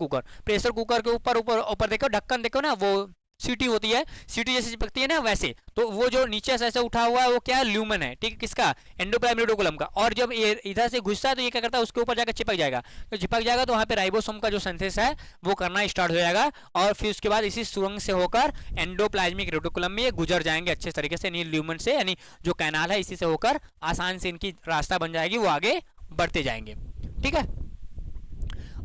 कुकर के ऊपर देखो ढक्कन, देखो ना, वो सीटी होती है, सीटी जैसे चिपकती है ना, वैसे तो वो जो नीचे से ऐसे उठा हुआ है वो क्या है? ल्यूमेन है। ठीक है, किसका? एंडोप्लाज्मिक रेटिकुलम का। और जब ये इधर से घुसता है तो ये क्या करता है? उसके ऊपर जाकर चिपक जाएगा। तो चिपक जाएगा तो वहां पे राइबोसोम का जो सिंथेसिस है वो करना स्टार्ट हो जाएगा और फिर उसके बाद इसी सुरंग से होकर एंडोप्लाज्मिक रेटिकुलम में ये गुजर जाएंगे अच्छे तरीके से, ल्यूमेन से, यानी जो कैनाल है इसी से होकर आसान से इनकी रास्ता बन जाएगी, वो आगे बढ़ते जाएंगे। ठीक है,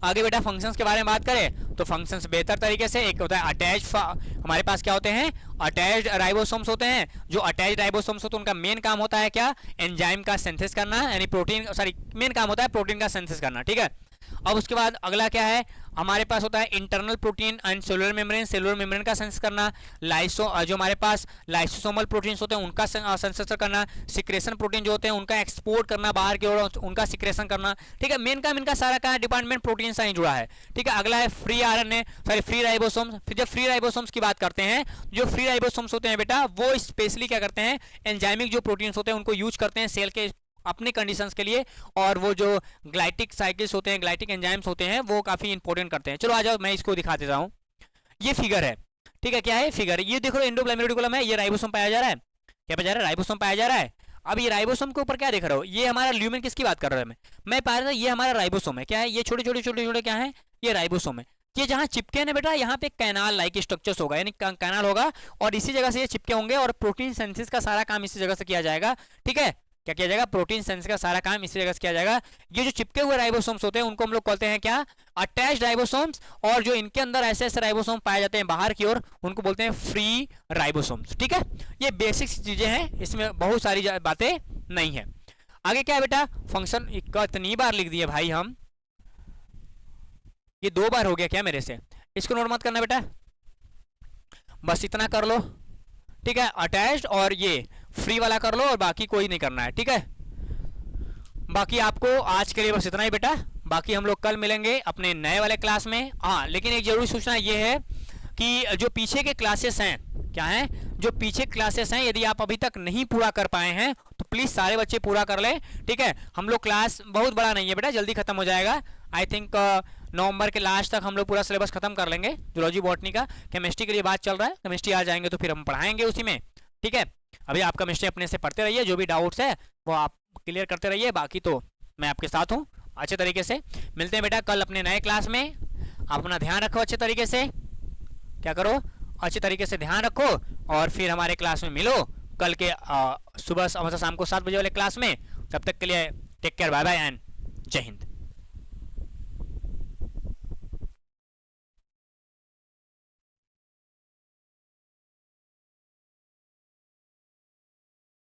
आगे बेटा फंक्शंस के बारे में बात करें तो फंक्शंस बेहतर तरीके से, एक होता है अटैच, हमारे पास क्या होते हैं? अटैच्ड राइबोसोम्स होते हैं। जो अटैच्ड राइबोसोम्स होते हैं उनका मेन काम होता है क्या? एंजाइम का सिंथेसिस करना, यानी प्रोटीन, सॉरी मेन काम होता है प्रोटीन का सिंथेसिस करना। ठीक है, अब उसके बाद अगला क्या है? हमारे पास होता है internal protein and cellular membrane का सिंथेसिस करना, जो हमारे पास लाइसोसोमल प्रोटीन्स होते हैं उनका सिंथेसिस करना, सिक्रेशन प्रोटीन जो होते हैं उनका एक्सपोर्ट करना बाहर की ओर, उनका सिक्रेशन करना। ठीक है, मेन काम इनका सारा का डिपार्टमेंट प्रोटीन से ही जुड़ा है। ठीक है, अगला है free RNA, sorry free ribosomes. फिर जब फ्री राइबोसोम्स की बात करते हैं, जो फ्री राइबोसोम्स होते हैं बेटा वो स्पेशली क्या करते हैं? एंजाइमिक जो प्रोटीन्स होते हैं उनको यूज करते हैं सेल के अपने कंडीशंस के लिए, और वो जो ग्लाइटिक साइकिल्स होते हैं, ग्लाइटिक एंजाइम्स होते हैं, वो काफी इंपॉर्टेंट करते हैं। चलो आ जाओ, मैं इसको दिखा देता हूँ। ये फिगर है। ठीक है, क्या है? फिगर। ये देखो एंडोप्लाज्मिक रेटिकुलम है, ये राइबोसोम पाया जा रहा है। क्या पाया जा रहा है? राइबोसोम पाया जा रहा है। अब ये राइबोसोम के ऊपर क्या देख रहे हो? ये हमारा ल्यूमेन, किसकी बात कर रहा हूं मैं पा रहा था, ये हमारा राइबोसोम है। क्या है? ये छोटे छोटे क्या है? ये राइबोसोम है। ये जहां चिपके ना बेटा, यहाँ पे कैनाल लाइक स्ट्रक्चर्स होगा, यानी कैनाल होगा और इसी जगह से ये चिपके होंगे और प्रोटीन सिंथेसिस का सारा काम इसी जगह से किया जाएगा। ठीक है, क्या किया जाएगा? प्रोटीन सिंथेसिस का सारा काम इसी जगह से किया जाएगा। ये जो चिपके हुए राइबोसोम्स होते हैं उनको हम लोग कहते हैं क्या? Attached ribosomes. और जो इनके अंदर ऐसे राइबोसोम पाए जाते हैं बाहर की ओर उनको बोलते हैं फ्री राइबोसोम्स। ठीक है, ये बेसिक चीजें हैं, इसमें बहुत सारी बातें नहीं है। आगे क्या है बेटा? फंक्शन कितनी बार लिख दिए भाई हम, ये 2 बार हो गया क्या मेरे से? इसको नोट मत करना बेटा, बस इतना कर लो। ठीक है, अटैच्ड और ये फ्री वाला कर लो और बाकी कोई नहीं करना है। ठीक है, बाकी आपको आज के लिए बस इतना ही बेटा, बाकी हम लोग कल मिलेंगे अपने नए वाले क्लास में। हाँ, लेकिन एक जरूरी सूचना ये है कि जो पीछे के क्लासेस हैं, क्या हैं? जो पीछे क्लासेस हैं, यदि आप अभी तक नहीं पूरा कर पाए हैं तो प्लीज सारे बच्चे पूरा कर लें। ठीक है, हम लोग क्लास बहुत बड़ा नहीं है बेटा, जल्दी खत्म हो जाएगा। आई थिंक नवंबर के लास्ट तक हम लोग पूरा सिलेबस खत्म कर लेंगे जूलॉजी बॉटनी का। केमिस्ट्री के लिए बात चल रहा है, केमिस्ट्री आ जाएंगे तो फिर हम पढ़ाएंगे उसी में। ठीक है, अभी आप केमिस्ट्री अपने से पढ़ते रहिए, जो भी डाउट्स है वो आप क्लियर करते रहिए, बाकी तो मैं आपके साथ हूँ अच्छे तरीके से। मिलते हैं बेटा कल अपने नए क्लास में। आप अपना ध्यान रखो अच्छे तरीके से, क्या करो, अच्छे तरीके से ध्यान रखो, और फिर हमारे क्लास में मिलो कल के सुबह मतलब शाम को 7 बजे वाले क्लास में। तब तक के लिए take care, bye bye and जय हिंद।